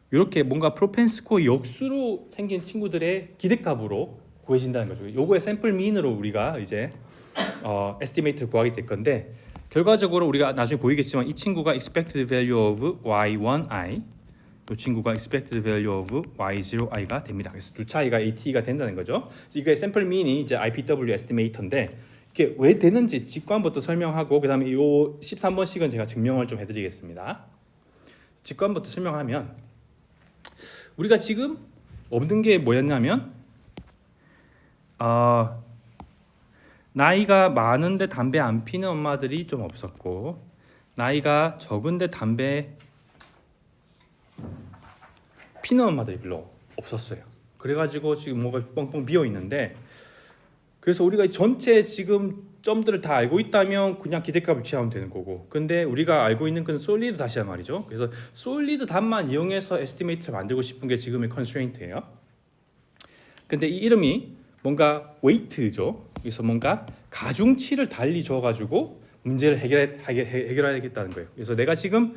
이렇게 뭔가 propensity score 역수로 생긴 친구들의 기대값으로 구해진다는 거죠. 요거의 샘플 민으로 우리가 이제 에스티메이트를 구하게 될 건데 결과적으로 우리가 나중에 보이겠지만 이 친구가 expected value of y1i 이 친구가 expected value of y0i가 됩니다. 그래서 두 차이가 AT가 된다는 거죠. 이게 샘플 민이 이제 IPW 에스티메이터인데 이게 왜 되는지 직관부터 설명하고 그다음에 이 13번씩은 제가 증명을 좀 해드리겠습니다. 직관부터 설명하면 우리가 지금 없는 게 뭐였냐면 나이가 많은데 담배 안 피는 엄마들이 좀 없었고 나이가 적은데 담배 피는 엄마들이 별로 없었어요. 그래가지고 지금 뭐가 뻥뻥 비어 있는데 그래서 우리가 전체 지금 점들을 다 알고 있다면 그냥 기대값을 취하면 되는 거고, 근데 우리가 알고 있는 건 솔리드 다시야 말이죠. 그래서 솔리드 답만 이용해서 에스티메이트를 만들고 싶은 게 지금의 컨스트레인트예요. 근데 이 이름이 뭔가 웨이트죠. 그래서 뭔가 가중치를 달리 줘가지고 문제를 해결해야겠다는 거예요. 그래서 내가 지금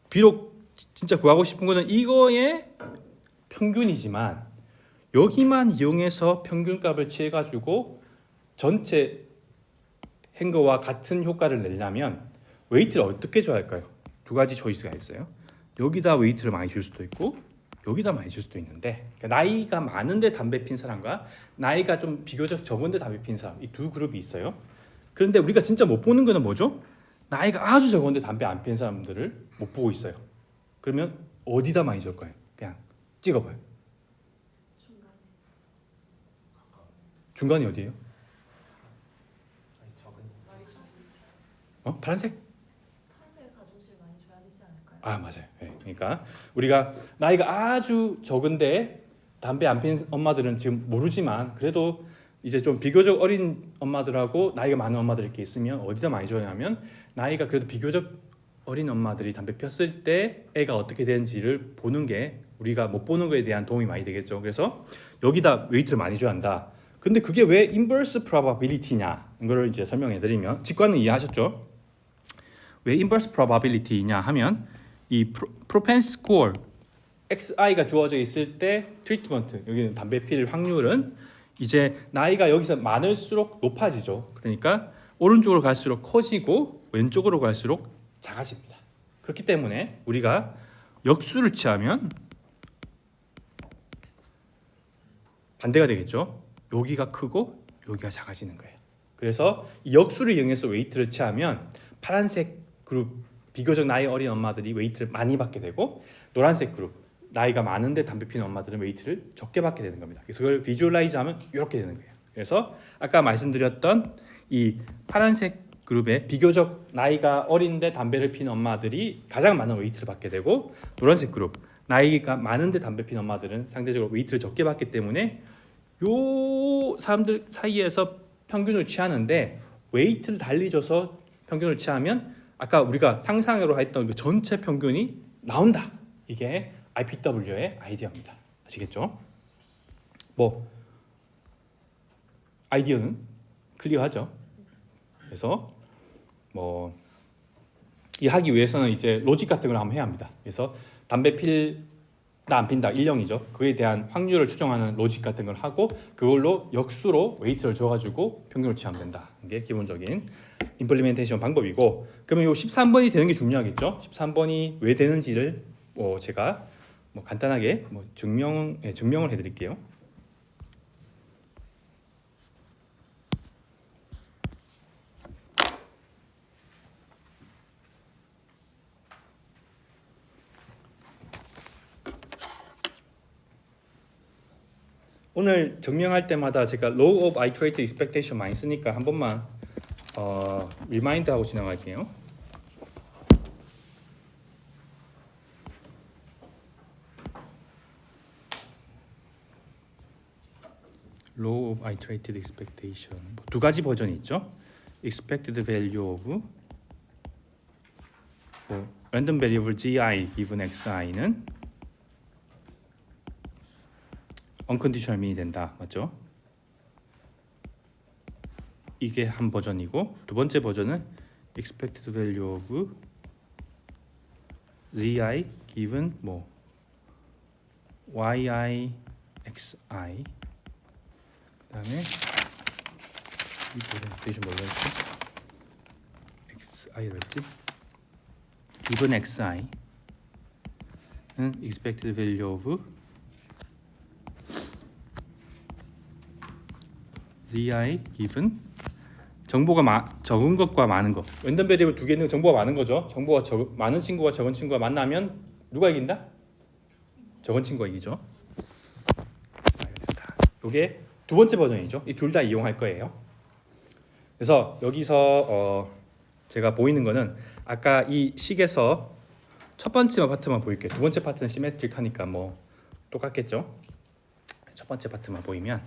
비록 진짜 구하고 싶은 거는 이거의 평균이지만 여기만 이용해서 평균값을 취해가지고 전체 행거와 같은 효과를 내려면 웨이트를 어떻게 줘야 할까요? 두 가지 초이스가 있어요. 여기다 웨이트를 많이 줄 수도 있고 여기다 많이 줄 수도 있는데, 그러니까 나이가 많은데 담배 핀 사람과 나이가 좀 비교적 적은데 담배 핀 사람, 이 두 그룹이 있어요. 그런데 우리가 진짜 못 보는 거는 뭐죠? 나이가 아주 적은데 담배 안 핀 사람들을 못 보고 있어요. 그러면 어디다 많이 줄 거예요? 그냥 찍어봐요. 중간이 어디예요? 파란색? 파란색 가중치를 많이 줘야 되지 않을까요? 아 맞아요. 네. 그러니까 우리가 나이가 아주 적은데 담배 안 피는 엄마들은 지금 모르지만 그래도 이제 좀 비교적 어린 엄마들하고 나이가 많은 엄마들 이렇게 있으면 어디다 많이 줘냐면, 나이가 그래도 비교적 어린 엄마들이 담배 폈을 때 애가 어떻게 되는지를 보는 게 우리가 못 보는 거에 대한 도움이 많이 되겠죠. 그래서 여기다 웨이트를 많이 줘야 한다. 근데 그게 왜 inverse probability냐 이거를 이제 설명해 드리면, 직관은 이해하셨죠? 왜 inverse probability냐 하면 이 propensity score XI가 주어져 있을 때 트리트먼트, 여기는 담배 필 확률은 이제 나이가 여기서 많을수록 높아지죠. 그러니까 오른쪽으로 갈수록 커지고 왼쪽으로 갈수록 작아집니다. 그렇기 때문에 우리가 역수를 취하면 반대가 되겠죠. 여기가 크고 여기가 작아지는 거예요. 그래서 이 역수를 이용해서 웨이트를 취하면 파란색 그룹 비교적 나이 어린 엄마들이 웨이트를 많이 받게 되고, 노란색 그룹 나이가 많은데 담배 피는 엄마들은 웨이트를 적게 받게 되는 겁니다. 그래서 그걸 비주얼라이즈하면 이렇게 되는 거예요. 그래서 아까 말씀드렸던 이 파란색 그룹의 비교적 나이가 어린데 담배를 피는 엄마들이 가장 많은 웨이트를 받게 되고, 노란색 그룹 나이가 많은데 담배 피는 엄마들은 상대적으로 웨이트를 적게 받기 때문에 요 사람들 사이에서 평균을 취하는데, 웨이트를 달리 줘서 평균을 취하면 아까 우리가 상상으로 했던 그 전체 평균이 나온다. 이게 IPW의 아이디어입니다. 아시겠죠? 뭐 아이디어는 클리어하죠. 그래서 뭐 이 하기 위해서는 이제 로직 같은 걸 한번 해야 합니다. 그래서 담배 필다 안 핀다 일령이죠. 그에 대한 확률을 추정하는 로직 같은 걸 하고 그걸로 역수로 웨이트를 줘가지고 평균을 취하면 된다. 이게 기본적인 임플리멘테이션 방법이고, 그러면 이 13번이 되는 게 중요하겠죠. 13번이 왜 되는지를 제가 간단하게 증명을 해드릴게요. 오늘 증명할 때마다 제가 law of iterated expectation 많이 쓰니까 한 번만 리마인드 하고 지나갈게요. law of iterated expectation 두 가지 버전이 있죠. expected value of random variable gi given xi는 unconditional mean이 된다. 맞죠? 이게 한 버전이고, 두 번째 버전은 expected value of zi given yi xi, 그다음에 이 presentation 뭐라 했지? xi로 했지? given xi는 expected value of zi given 정보가 적은 것과 많은 것, 랜덤 베리어블 두 개 있는 정보가 많은 거죠. 정보가 많은 친구와 적은 친구가 만나면 누가 이긴다? 적은 친구가 이기죠. 이게 두 번째 버전이죠. 이 둘 다 이용할 거예요. 그래서 여기서 제가 보이는 거는 아까 이 식에서 첫 번째 파트만 보일게요. 두 번째 파트는 시메트릭하니까 뭐 똑같겠죠. 첫 번째 파트만 보이면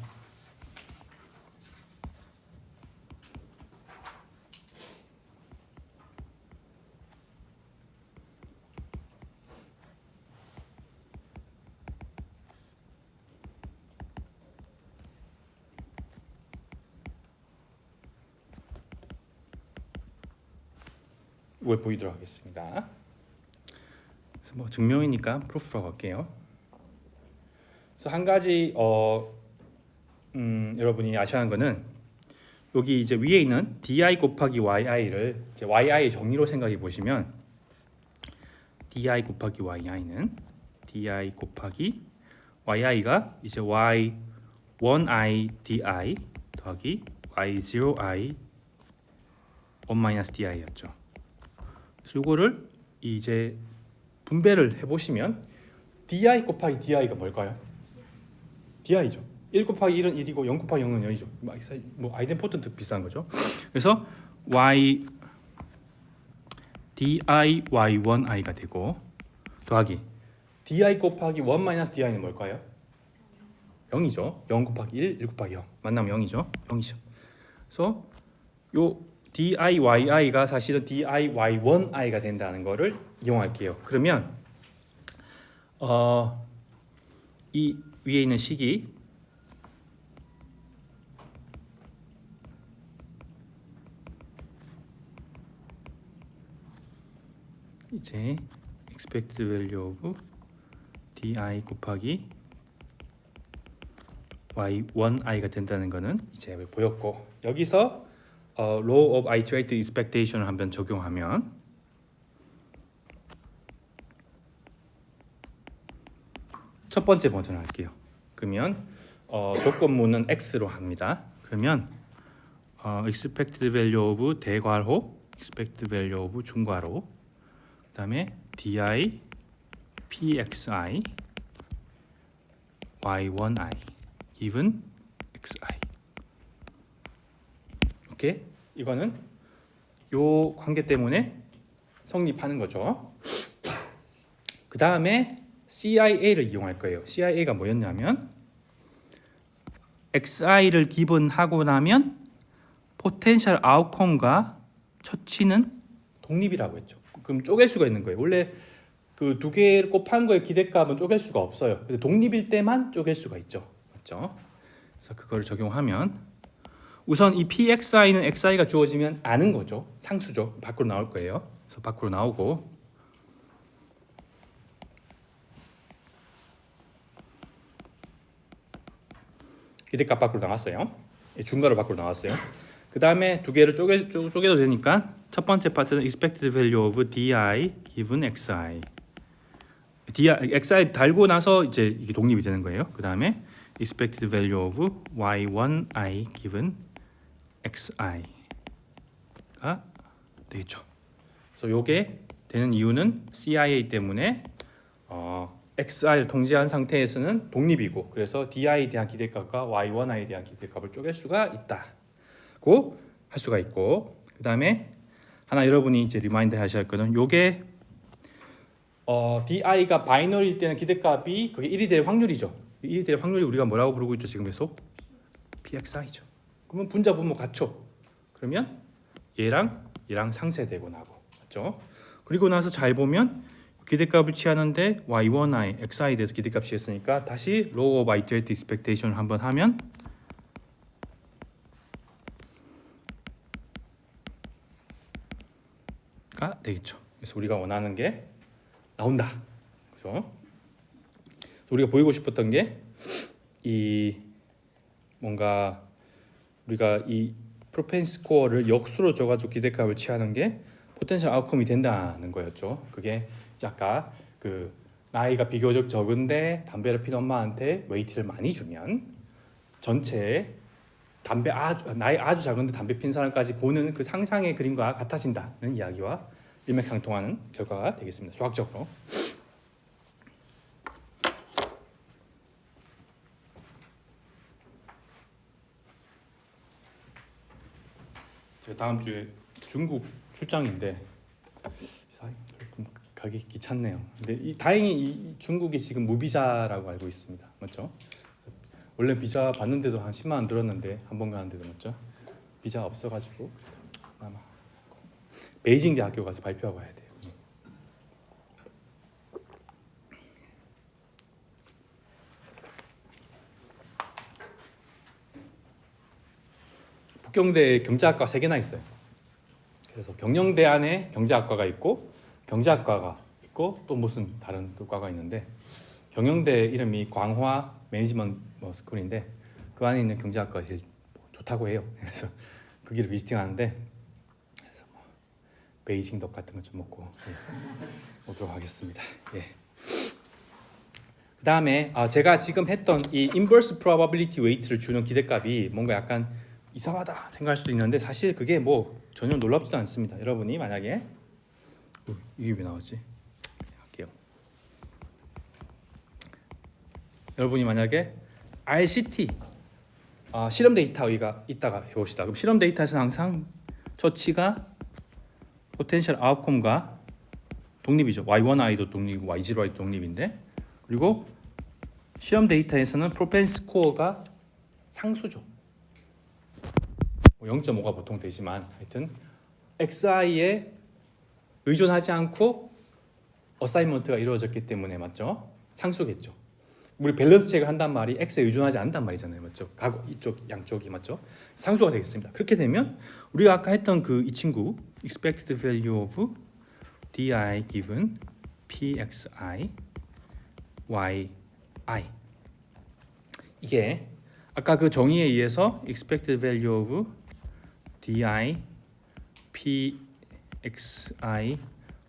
이걸 보이도록 하겠습니다. 그래서 뭐 증명이니까 프로프라고 할게요. 그래서 한 가지 여러분이 아셔야 하는 거는 여기 이제 위에 있는 di 곱하기 yi를 이제 yi의 정의로 생각해 보시면 di 곱하기 yi는 di 곱하기 yi가 이제 y1i di 더하기 y0i 1-di였죠. 그래서 이거를 이제 분배를 해보시면 di 곱하기 di가 뭘까요? di죠. 1 곱하기 1은 1이고 0 곱하기 0은 0이죠. 뭐 아이덴포턴트 비슷한 거죠. 그래서 y di y1i가 되고 더하기 di 곱하기 1-di는 뭘까요? 0이죠. 0 곱하기 1, 1 곱하기 0 만나면 0이죠. 0이죠. 그래서 요 diyi가 사실은 diy1i가 된다는 거를 이용할게요. 그러면 이 위에 있는 식이 이제 expected value of di 곱하기 y1i가 된다는 거는 이제 보였고 여기서 law of iterated expectation을 한번 적용하면 첫 번째 버전 할게요. 그러면 조건문은 x로 합니다. 그러면 expected value of 대괄호, expected value of 중괄호, 그다음에 di pxi y1i given xi. 오케이? 이거는 요 관계 때문에 성립하는 거죠. 그 다음에 CIA를 이용할 거예요. CIA가 뭐였냐면 XI를 기본하고 나면 포텐셜 아웃컴과 처치는 독립이라고 했죠. 그럼 쪼갤 수가 있는 거예요. 원래 그 두 개를 곱한 거의 기대값은 쪼갤 수가 없어요. 근데 독립일 때만 쪼갤 수가 있죠. 맞죠? 그래서 그걸 적용하면 우선 이 PXI는 XI가 주어지면 아는 거죠. 상수죠. 밖으로 나올 거예요. 그래서 밖으로 나오고 기대값 밖으로 나왔어요. 중괄호 밖으로 나왔어요. 그 다음에 두 개를 쪼개도 되니까 첫 번째 파트는 expected value of di given xi. xi 달고 나서 이제 이게 독립이 되는 거예요. 그 다음에 expected value of y1i given xi가 되겠죠. 그래서 요게 되는 이유는 CIA 때문에 xi를 통제한 상태에서는 독립이고 그래서 di에 대한 기대값과 y1i에 대한 기대값을 쪼갤 수가 있다고 할 수가 있고 그 다음에 하나 여러분이 이제 리마인드 하셔야 할 거는 요게 di가 바이너리일 때는 기대값이 그게 1이 될 확률이죠. 1이 될 확률이 우리가 뭐라고 부르고 있죠? 지금 계속 pxi죠. 그러면 분자 분모 같죠? 그러면 얘랑 상쇄되고 나고 맞죠? 그리고 나서 잘 보면 기대값을 취하는데 y1i, xi에 대해서 기대값 취했으니까 다시 law of iterated expectation을 한번 하면 가 되겠죠. 그래서 우리가 원하는 게 나온다. 그죠? 우리가 보이고 싶었던 게 이 뭔가 우리가 이 프로펜시 스코어를 역수로 줘가지고 기대값을 취하는 게 포텐셜 아웃컴이 된다는 거였죠. 그게 아까 그 나이가 비교적 적은데 담배를 피는 엄마한테 웨이트를 많이 주면 전체 나이 아주 작은데 담배 핀 사람까지 보는 그 상상의 그림과 같아진다는 이야기와 일맥상통하는 결과가 되겠습니다. 수학적으로. 제가 다음 주에 중국 출장인데 좀 가기 귀찮네요. 근데 다행히 이 중국이 지금 무비자라고 알고 있습니다. 맞죠? 원래 비자 받는데도 한 10만 원 들었는데 한 번 가는데도 맞죠? 비자 없어가지고 아마 베이징 대학교 가서 발표하고 와야 돼요. 북경대 경제학과 3개나 있어요. 그래서 경영대 안에 경제학과가 있고 경제학과가 있고 또 무슨 다른 또 과가 있는데 경영대 이름이 광화 매니지먼트 스쿨인데 그 안에 있는 경제학과가 제일 좋다고 해요. 그래서 그 길을 비지팅하는데 그래서 뭐 베이징 덕 같은 거 좀 먹고 오도록 하겠습니다. 예. 그 다음에 제가 지금 했던 이 inverse probability weight를 주는 기대값이 뭔가 약간 이상하다 생각할 수도 있는데 사실 그게 뭐 전혀 놀랍지도 않습니다. 여러분이 만약에 이게 왜 나왔지? 할게요. 여러분이 만약에 RCT 실험 데이터가 있다가 해봅시다. 그럼 실험 데이터에서는 항상 처치가 포텐셜 아웃컴과 독립이죠. Y1i도 독립이고 Y0i도 독립인데 그리고 시험 데이터에서는 프로펜시 스코어가 상수죠. 0.5가 보통 되지만 하여튼 XI에 의존하지 않고 어사이먼트가 이루어졌기 때문에 맞죠? 상수겠죠. 우리 밸런스 체크를 한단 말이 X에 의존하지 않는단 말이잖아요. 맞죠? 이쪽 양쪽이 맞죠? 상수가 되겠습니다. 그렇게 되면 우리가 아까 했던 그 이 친구 expected value of di given pxi yi 이게 아까 그 정의에 의해서 expected value of di pxi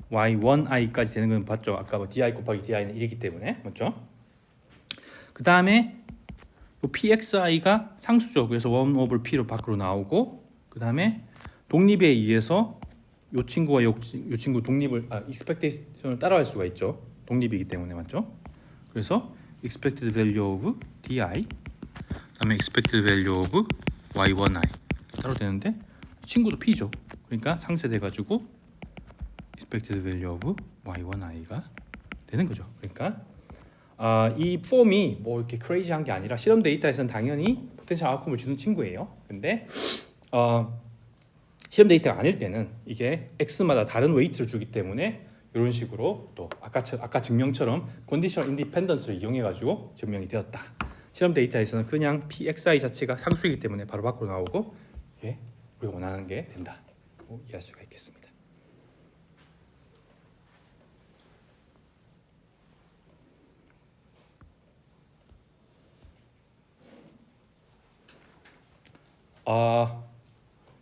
y1i까지 되는 건 봤죠? 아까 뭐 di 곱하기 di는 1이기 때문에 맞죠? 그 다음에 pxi가 상수죠. 그래서 1 over p로 밖으로 나오고 그 다음에 독립에 의해서 이 친구와 이 친구 독립을 expectation을 따라갈 수가 있죠. 독립이기 때문에 맞죠? 그래서 expected value of di 그다음에 expected value of y1i 따로 되는데 이 친구도 p죠. 그러니까 상쇄돼 가지고 expected value of y1i가 되는 거죠. 그러니까 이 폼이 뭐 이렇게 크레이지한 게 아니라 실험 데이터에서는 당연히 포텐셜 아웃컴을 주는 친구예요. 근데 실험 데이터가 아닐 때는 이게 x마다 다른 웨이트를 주기 때문에 이런 식으로 또 아까 증명처럼 컨디셔널 인디펜던스를 이용해 가지고 증명이 되었다. 실험 데이터에서는 그냥 pxi 자체가 상수이기 때문에 바로 밖으로 나오고 이게 우리가 원하는 게 된다. 이해할 수가 있겠습니다.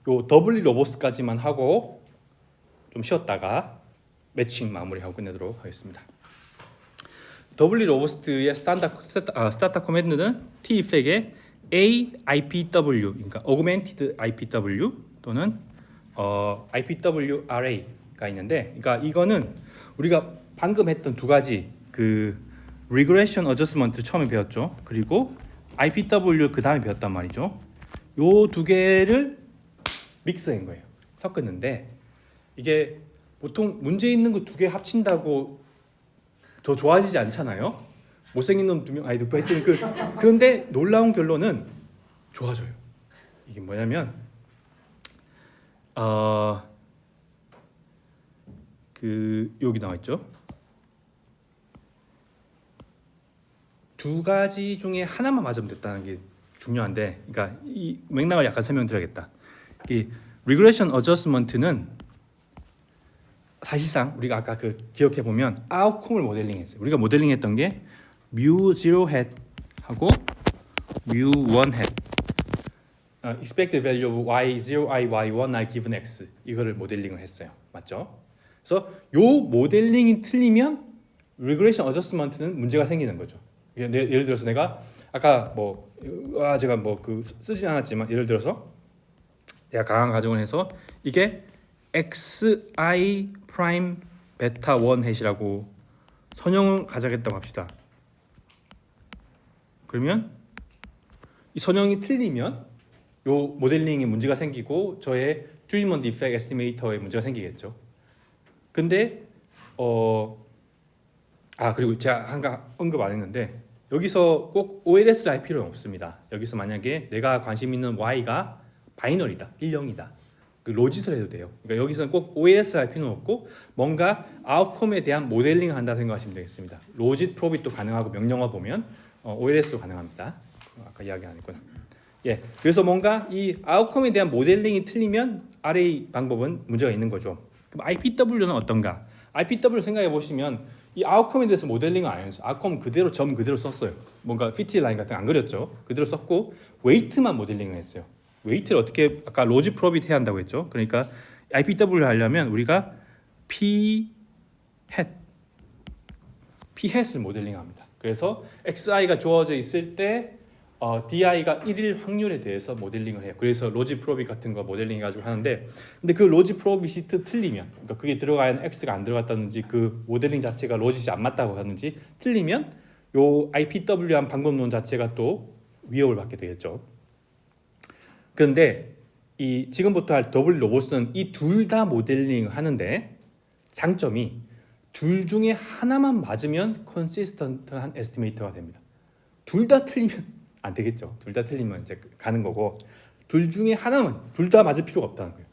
요 더블리 로보스까지만 하고 좀 쉬었다가 매칭 마무리하고 끝내도록 하겠습니다. 더블리 로보스트의 스타터 코맨드는 teffect의 AIPW, 그러니까 Augmented IPW 또는 IPW Array가 있는데, 그러니까 이거는 우리가 방금 했던 두 가지 그 Regression Adjustment 처음에 배웠죠. 그리고 IPW 그 다음에 배웠단 말이죠. 요 두 개를 믹스한 거예요. 섞었는데 이게 보통 문제 있는 거 두 개 합친다고 더 좋아지지 않잖아요. 못생긴 놈 두 명 아니 하여튼 그런데 놀라운 결론은 좋아져요. 이게 뭐냐면 여기 나와 있죠. 두 가지 중에 하나만 맞으면 됐다는 게 중요한데, 그러니까 이 맥락을 약간 설명드려야겠다. 이 Regression Adjustment는 사실상 우리가 아까 그 기억해 보면 아웃컴을 모델링했어요. 우리가 모델링했던 게 mu0 hat 하고 mu1 hat, expected value of y0i, y1i given x 이거를 모델링을 했어요. 맞죠? 그래서 요 모델링이 틀리면 Regression Adjustment는 문제가 생기는 거죠. 예를 들어서 내가 아까 제가 쓰지 않았지만 예를 들어서 내가 강한 가정을 해서 이게 xi 프라임 베타 1 햇이라고 선형을 가져야겠다고 합시다. 그러면 이 선형이 틀리면 요 모델링에 문제가 생기고 저의 트리트먼트 이펙트 에스티메이터에 문제가 생기겠죠. 근데 그리고 제가 한가 언급 안 했는데 여기서 꼭 OLS를 할 필요는 없습니다. 여기서 만약에 내가 관심 있는 y가 바이너리다, 1, 0이다. 그 로짓을 해도 돼요. 그러니까 여기서는 꼭 OLS를 할 필요는 없고 뭔가 아웃컴에 대한 모델링을 한다 생각하시면 되겠습니다. 로짓 프로빗도 가능하고 명령어 보면 OLS도 가능합니다. 아까 이야기 안 했구나. 예, 그래서 뭔가 이 아웃컴에 대한 모델링이 틀리면 RA 방법은 문제가 있는 거죠. 그럼 IPW는 어떤가? IPW 생각해 보시면 이 아웃컴에 대해서 모델링은 안 했어요. 아웃컴 그대로 점 그대로 썼어요. 뭔가 피트 라인 같은 거 안 그렸죠. 그대로 썼고 웨이트만 모델링을 했어요. 웨이트를 어떻게 아까 로지 프로빗 해야 한다고 했죠. 그러니까 IPW 하려면 우리가 P 햇을 모델링합니다. 그래서 XI가 주어져 있을 때 DI가 1일 확률에 대해서 모델링을 해요. 그래서 로지 프로빗 같은 거 모델링 해가지고 하는데, 근데 그 로지 프로빗이 틀리면, 그러니까 그게 들어가야 X가 안 들어갔다든지 그 모델링 자체가 로짓이 안 맞다고 하는지 틀리면 요 IPW한 방법론 자체가 또 위협을 받게 되겠죠. 그런데 이 지금부터 할 더블 로봇은 이 둘 다 모델링 하는데 장점이 둘 중에 하나만 맞으면 컨시스턴트한 에스티메이터가 됩니다. 둘 다 틀리면 안 되겠죠. 둘 다 틀리면 이제 가는 거고, 둘 중에 하나만, 둘 다 맞을 필요가 없다는 거예요.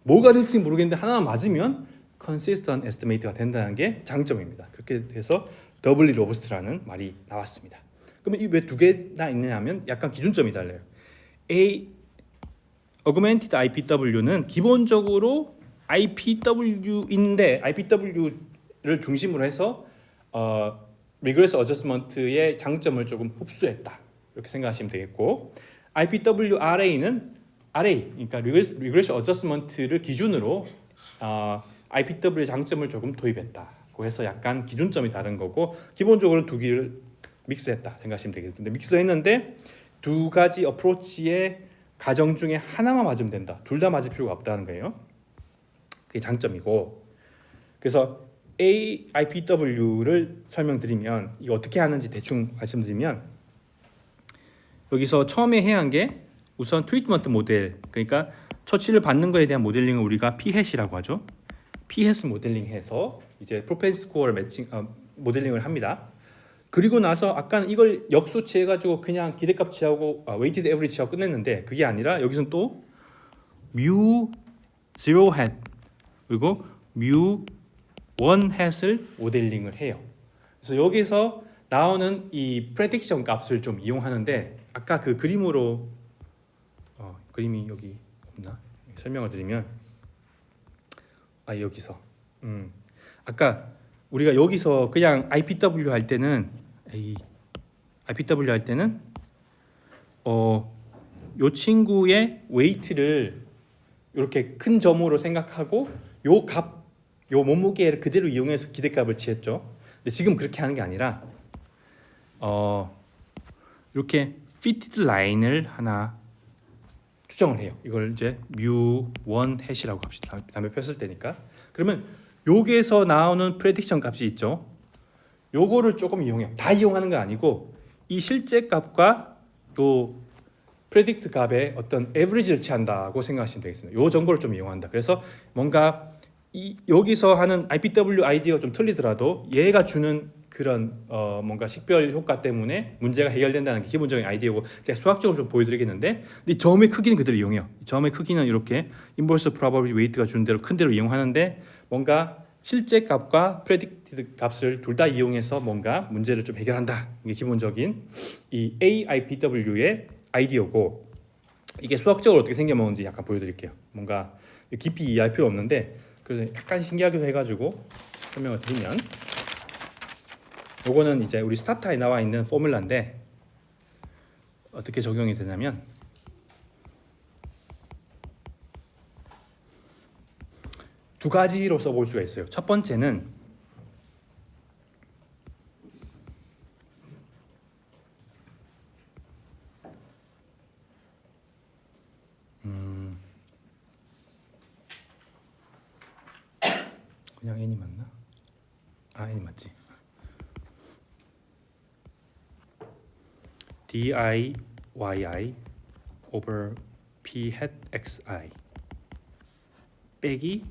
뭐가 될지 모르겠는데 하나만 맞으면 컨시스턴트 에스티메이터가 된다는 게 장점입니다. 그렇게 돼서 더블리 로버스트라는 말이 나왔습니다. 그러면 이 왜 두 개나 있느냐면 약간 기준점이 달라요. Augmented IPW는 기본적으로 IPW인데 IPW를 중심으로 해서 Regress Adjustment의 장점을 조금 흡수했다, 이렇게 생각하시면 되겠고, IPW-RA는 RA, 그러니까 Regress Adjustment를 기준으로 IPW의 장점을 조금 도입했다고 해서 약간 기준점이 다른 거고, 기본적으로 두 개를 믹스했다 생각하시면 되겠는데, 믹스했는데 두 가지 어프로치의 가정 중에 하나만 맞으면 된다. 둘 다 맞을 필요가 없다는 거예요. 그게 장점이고, 그래서 AIPW를 설명드리면 이거 어떻게 하는지 대충 말씀드리면, 여기서 처음에 해야 한 게 우선 트리트먼트 모델, 그러니까 처치를 받는 거에 대한 모델링을 우리가 P-햇이라고 하죠. P-햇을 모델링해서 이제 프로펜시 스코어를 모델링을 합니다. 그리고 나서 아까는 이걸 역수치 해가지고 그냥 기대값 취하고 웨이티드 에버리지 취하고 끝냈는데, 그게 아니라 여기서는 또 뮤 0 햇 그리고 뮤 1 햇을 모델링을 해요. 그래서 여기서 나오는 이 프레딕션 값을 좀 이용하는데, 아까 그 그림으로 그림이 여기 없나? 설명을 드리면 여기서 아까 우리가 여기서 그냥 IPW 할 때는 요 친구의 웨이트를 이렇게 큰 점으로 생각하고 요 몸무게를 그대로 이용해서 기대값을 취했죠. 근데 지금 그렇게 하는 게 아니라 이렇게 피티드 라인을 하나 추정을 해요. 이걸 이제 뮤1 햇이라고 합시다. 담배 폈을 때니까. 그러면 여기에서 나오는 프레딕션 값이 있죠. 요거를 조금 이용해요. 다 이용하는 거 아니고 이 실제 값과 요 프레딕트 값의 어떤 에버리지를 취한다고 생각하시면 되겠습니다. 요 정보를 좀 이용한다. 그래서 뭔가 여기서 하는 IPW 아이디어가 좀 틀리더라도 얘가 주는 그런 뭔가 식별 효과 때문에 문제가 해결된다는 게 기본적인 아이디어고, 제가 수학적으로 좀 보여드리겠는데, 이 점의 크기는 그대로 이용해요. 점의 크기는 이렇게 인버스 프로바빌리티 웨이트가 주는 대로 큰 대로 이용하는데, 뭔가 실제 값과 프레딕티드 값을 둘 다 이용해서 뭔가 문제를 좀 해결한다. 이게 기본적인 이 AIPW의 아이디어고, 이게 수학적으로 어떻게 생겨먹는지 약간 보여드릴게요. 뭔가 깊이 이해할 필요 없는데 그래서 약간 신기하기도 해가지고 설명을 드리면, 요거는 이제 우리 스타타에 나와 있는 포뮬라인데 어떻게 적용이 되냐면, 두 가지로 써볼 수가 있어요. 첫 번째는 그냥 n이 맞나? n이 맞지. DIYI over P hat XI 빼기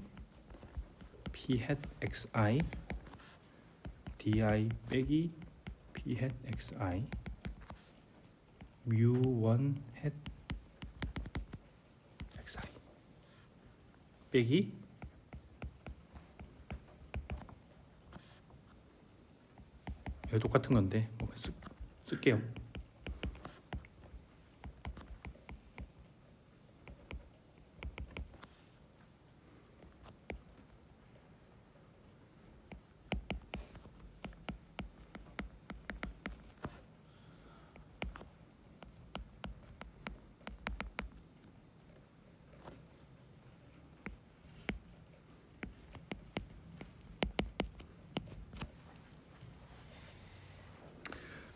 P hat XI DI 빼기 P hat XI mu1 hat XI 빼기 똑같은 건데 쓸게요.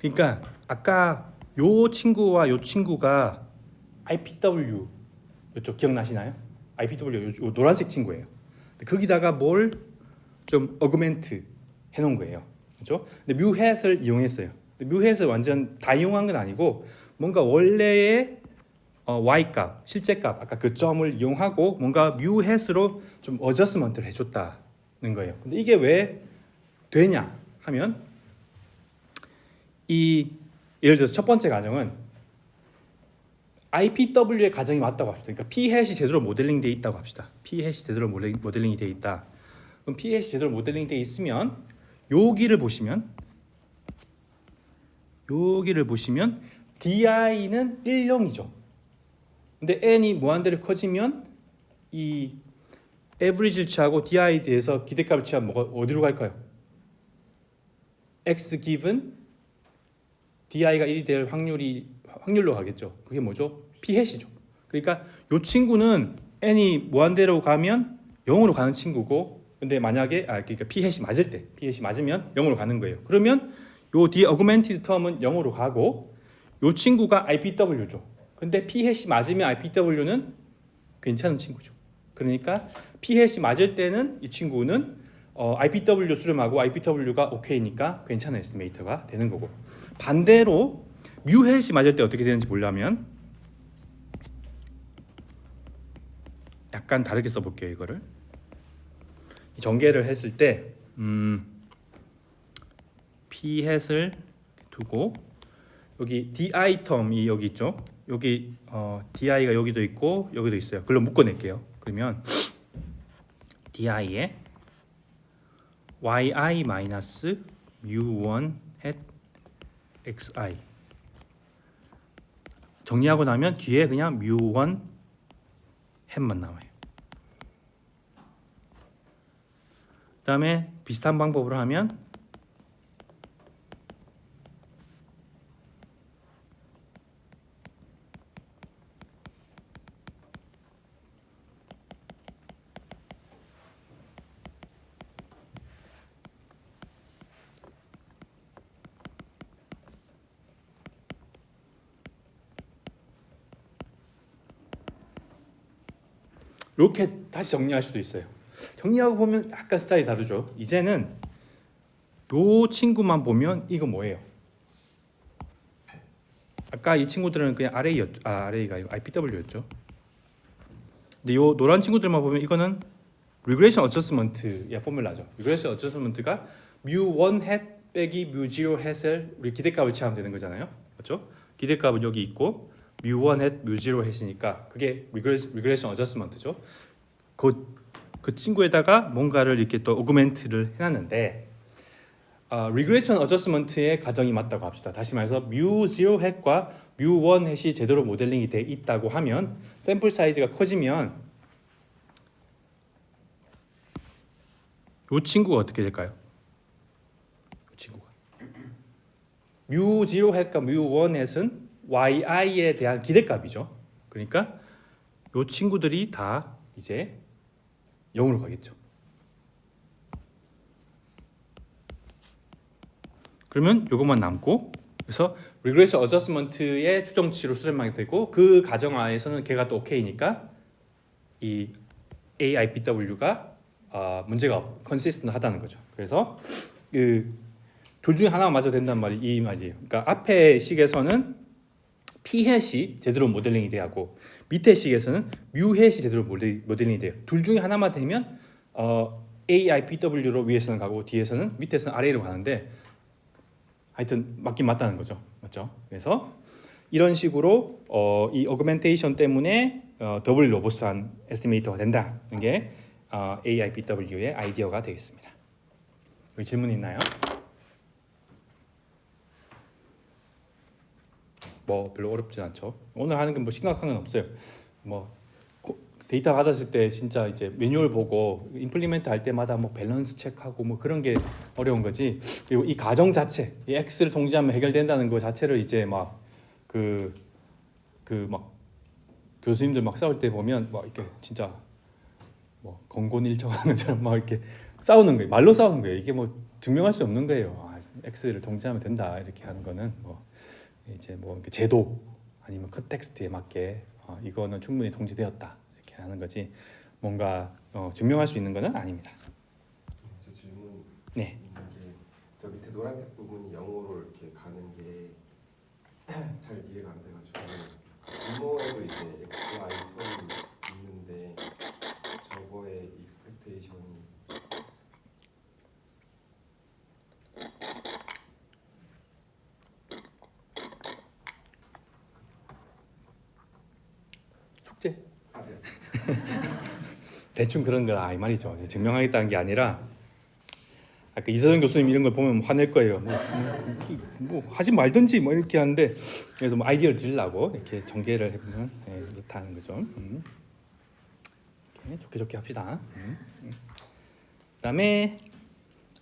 그러니까 아까 요 친구와 요 친구가 IPW 이쪽 기억나시나요? IPW 요 노란색 친구예요. 거기다가 뭘 좀 어그멘트 해놓은 거예요. 그렇죠? 근데 뮤햇을 이용했어요. 근데 뮤햇을 완전 다 이용한 건 아니고 뭔가 원래의 y 값, 실제 값 아까 그 점을 이용하고 뭔가 뮤햇으로 좀 어저스먼트를 해줬다는 거예요. 근데 이게 왜 되냐 하면 이 예를 들어서 첫 번째 가정은 IPW의 가정이 맞다고 합시다. 그러니까 P-햇이 제대로 모델링 돼 있다고 합시다. P-햇이 제대로 모델링이 돼 있다. 그럼 P-햇이 제대로 모델링 돼 있으면 여기를 보시면 DI는 1,0이죠. 근데 n이 무한대로 커지면 이 average 취하고 DI에 대해서 기대값을 취하면 뭐가 어디로 갈까요? x given DI가 1이 될 확률로 가겠죠. 그게 뭐죠? P-햇이죠. 그러니까 이 친구는 n이 무한대로 가면 0으로 가는 친구고, 근데 만약에 그러니까 P-햇이 맞으면 0으로 가는 거예요. 그러면 요 뒤에 어그멘티드 텀은 0으로 가고 요 친구가 IPW죠. 근데 P-햇이 맞으면 IPW는 괜찮은 친구죠. 그러니까 P-햇이 맞을 때는 이 친구는 IPW 수렴하고 IPW가 오케이니까 괜찮은 에스티메이터가 되는 거고, 반대로 뮤햇이 맞을 때 어떻게 되는지 보려면 약간 다르게 써볼게요. 이거를 전개를 했을 때 P-햇을 두고 여기 DI 텀이 여기 있죠. 여기 DI가 여기도 있고 여기도 있어요. 그걸로 묶어낼게요. 그러면 DI에 yi 마이너스 mu1 at xi 정리하고 나면 뒤에 그냥 mu1 햇만 나와요. 그다음에 비슷한 방법으로 하면 이렇게 다시 정리할 수도 있어요. 정리하고 보면 약간 스타일이 다르죠. 이제는 요 친구만 보면 이거 뭐예요? 아까 이 친구들은 그냥 RA가 아니고 IPW였죠. 근데 요 노란 친구들만 보면 이거는 리그레이션 어저스먼트의 포뮬라죠. 리그레이션 어저스먼트가 mu1 햇 빼기 mu0 햇을 우리 기대값을 취하면 되는 거잖아요. 그렇죠? 기대값은 여기 있고 mu1 햇 mu0 햇이니까 그게 리그레이션 어저스먼트죠. 그 친구에다가 뭔가를 이렇게 또 오그멘트를 해놨는데 리그레이션 어저스먼트의 가정이 맞다고 합시다. 다시 말해서 mu0 햇과 mu1 햇이 제대로 모델링이 돼 있다고 하면 샘플 사이즈가 커지면 이 친구가 어떻게 될까요? 이 친구가 mu0 햇과 mu1 햇은 yi에 대한 기대값이죠. 그러니까 이 친구들이 다 이제 0으로 가겠죠. 그러면 이것만 남고, 그래서 리그레이션 어저스먼트의 추정치로 수렴하게 되고 그 가정하에서는 걔가 또 오케이니까 이 AIPW가 문제가 컨시스턴트하다는 거죠. 그래서 그 둘 중에 하나만 맞아도 된단 이 말이에요. 그러니까 앞에 식에서는 P-햇이 제대로 모델링이 돼야 하고 밑에 식에서는 뮤햇이 제대로 모델링이 돼요. 둘 중에 하나만 되면 AIPW로 위에서는 가고 뒤에서는 밑에서는 RA로 가는데 하여튼 맞긴 맞다는 거죠. 맞죠? 그래서 이런 식으로 이 어그멘테이션 때문에 더블 로버스트한 에스티메이터가 된다는 게 AIPW의 아이디어가 되겠습니다. 여기 질문 있나요? 뭐 별로 어렵진 않죠. 오늘 하는 건 뭐 심각한 건 없어요. 뭐 데이터 받았을 때 진짜 이제 매뉴얼 보고 임플리멘트 할 때마다 뭐 밸런스 체크하고 뭐 그런 게 어려운 거지. 그리고 이 가정 자체, 이 X를 통제하면 해결된다는 거 자체를 이제 막 막 교수님들 막 싸울 때 보면 막 이렇게 진짜 뭐 건곤일정하는 것처럼 막 이렇게 싸우는 거예요. 말로 싸우는 거예요. 이게 뭐 증명할 수 없는 거예요. x를 동지하면 된다 이렇게 하는 거는 뭐 이제 뭐 제도 아니면 컨텍스트에 맞게 이거는 충분히 동지되었다 이렇게 하는 거지 뭔가 증명할 수 있는 거는 아닙니다. 저 질문 네. 있는 게 저 밑에 노란색 부분이 영어로 이렇게 가는 게 잘 이해가 안 돼가지고 분모에도 이제 x, y 텀이 있는데 저거의 익스펙테이션이 숙제 네. 대충 그런 거라 이 말이죠. 증명하겠다는 게 아니라 아까 이서정 교수님 이런 걸 보면 화낼 거예요. 뭐 하지 말든지 뭐 이렇게 하는데 그래서 뭐 아이디어를 드리려고 이렇게 전개를 해보면 이렇다는 거죠. 이렇게 좋게 합시다. 그다음에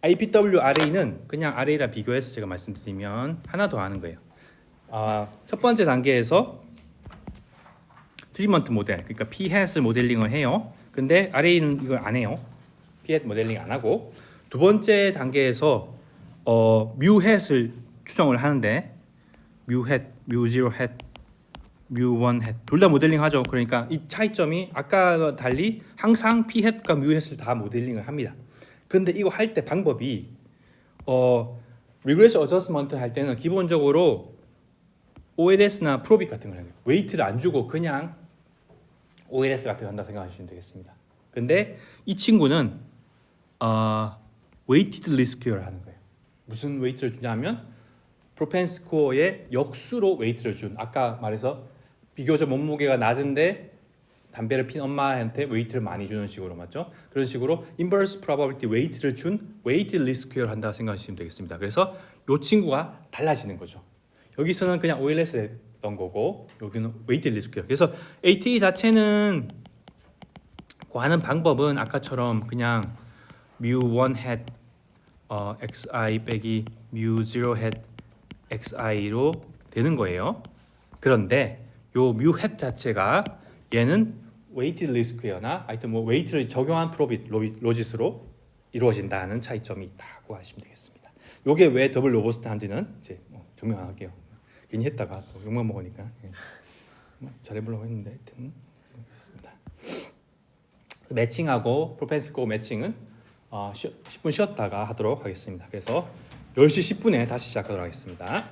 IPW RA는 그냥 RA랑 비교해서 제가 말씀드리면 하나 더 하는 거예요. 첫 번째 단계에서 트리먼트 모델, 그러니까 P-hat을 모델링을 해요. 근데 RA는 이걸 안 해요. P-hat 모델링 안 하고 두 번째 단계에서 mu-hat을 추정을 하는데 mu-hat, mu-0-hat, mu-1-hat 둘 다 모델링 하죠. 그러니까 이 차이점이 아까와 달리 항상 P-hat과 mu-hat을 다 모델링을 합니다. 근데 이거 할 때 방법이 regression adjustment 할 때는 기본적으로 OLS나 프로빅 같은 걸 해요. 웨이트를 안 주고 그냥 OLS 같은 거 한다 생각하시면 되겠습니다. 근데 이 친구는 웨이티드 리스큐어를 하는 거예요. 무슨 웨이트를 주냐면 프로펜스 스코어의 역수로 웨이트를 준 아까 말해서 비교적 몸무게가 낮은데 담배를 핀 엄마한테 웨이트를 많이 주는 식으로 맞죠? 그런 식으로 인버스 프로바빌티 웨이트를 준 웨이티드 리스큐어를 한다 생각하시면 되겠습니다. 그래서 이 친구가 달라지는 거죠. 여기서는 그냥 OLS 했던 거고 여기는 웨이티드 리스큐어. 그래서 ATE 자체는 구하는 방법은 아까처럼 그냥 mu1 hat xi 빼기 mu0 hat xi로 되는 거예요. 그런데 요 mu hat 자체가 얘는 웨이티드 리스크어나 하여튼 뭐 웨이트를 적용한 프로빗 로짓으로 이루어진다는 차이점이 있다고 하시면 되겠습니다. 요게 왜 더블 로버스트한지는 이제 증명 안 할게요. 괜히 했다가 또 욕만 먹으니까 잘해보려고 했는데 하여튼 매칭하고 프로펜스코 매칭은 10분 쉬었다가 하도록 하겠습니다. 그래서 10시 10분에 다시 시작하도록 하겠습니다.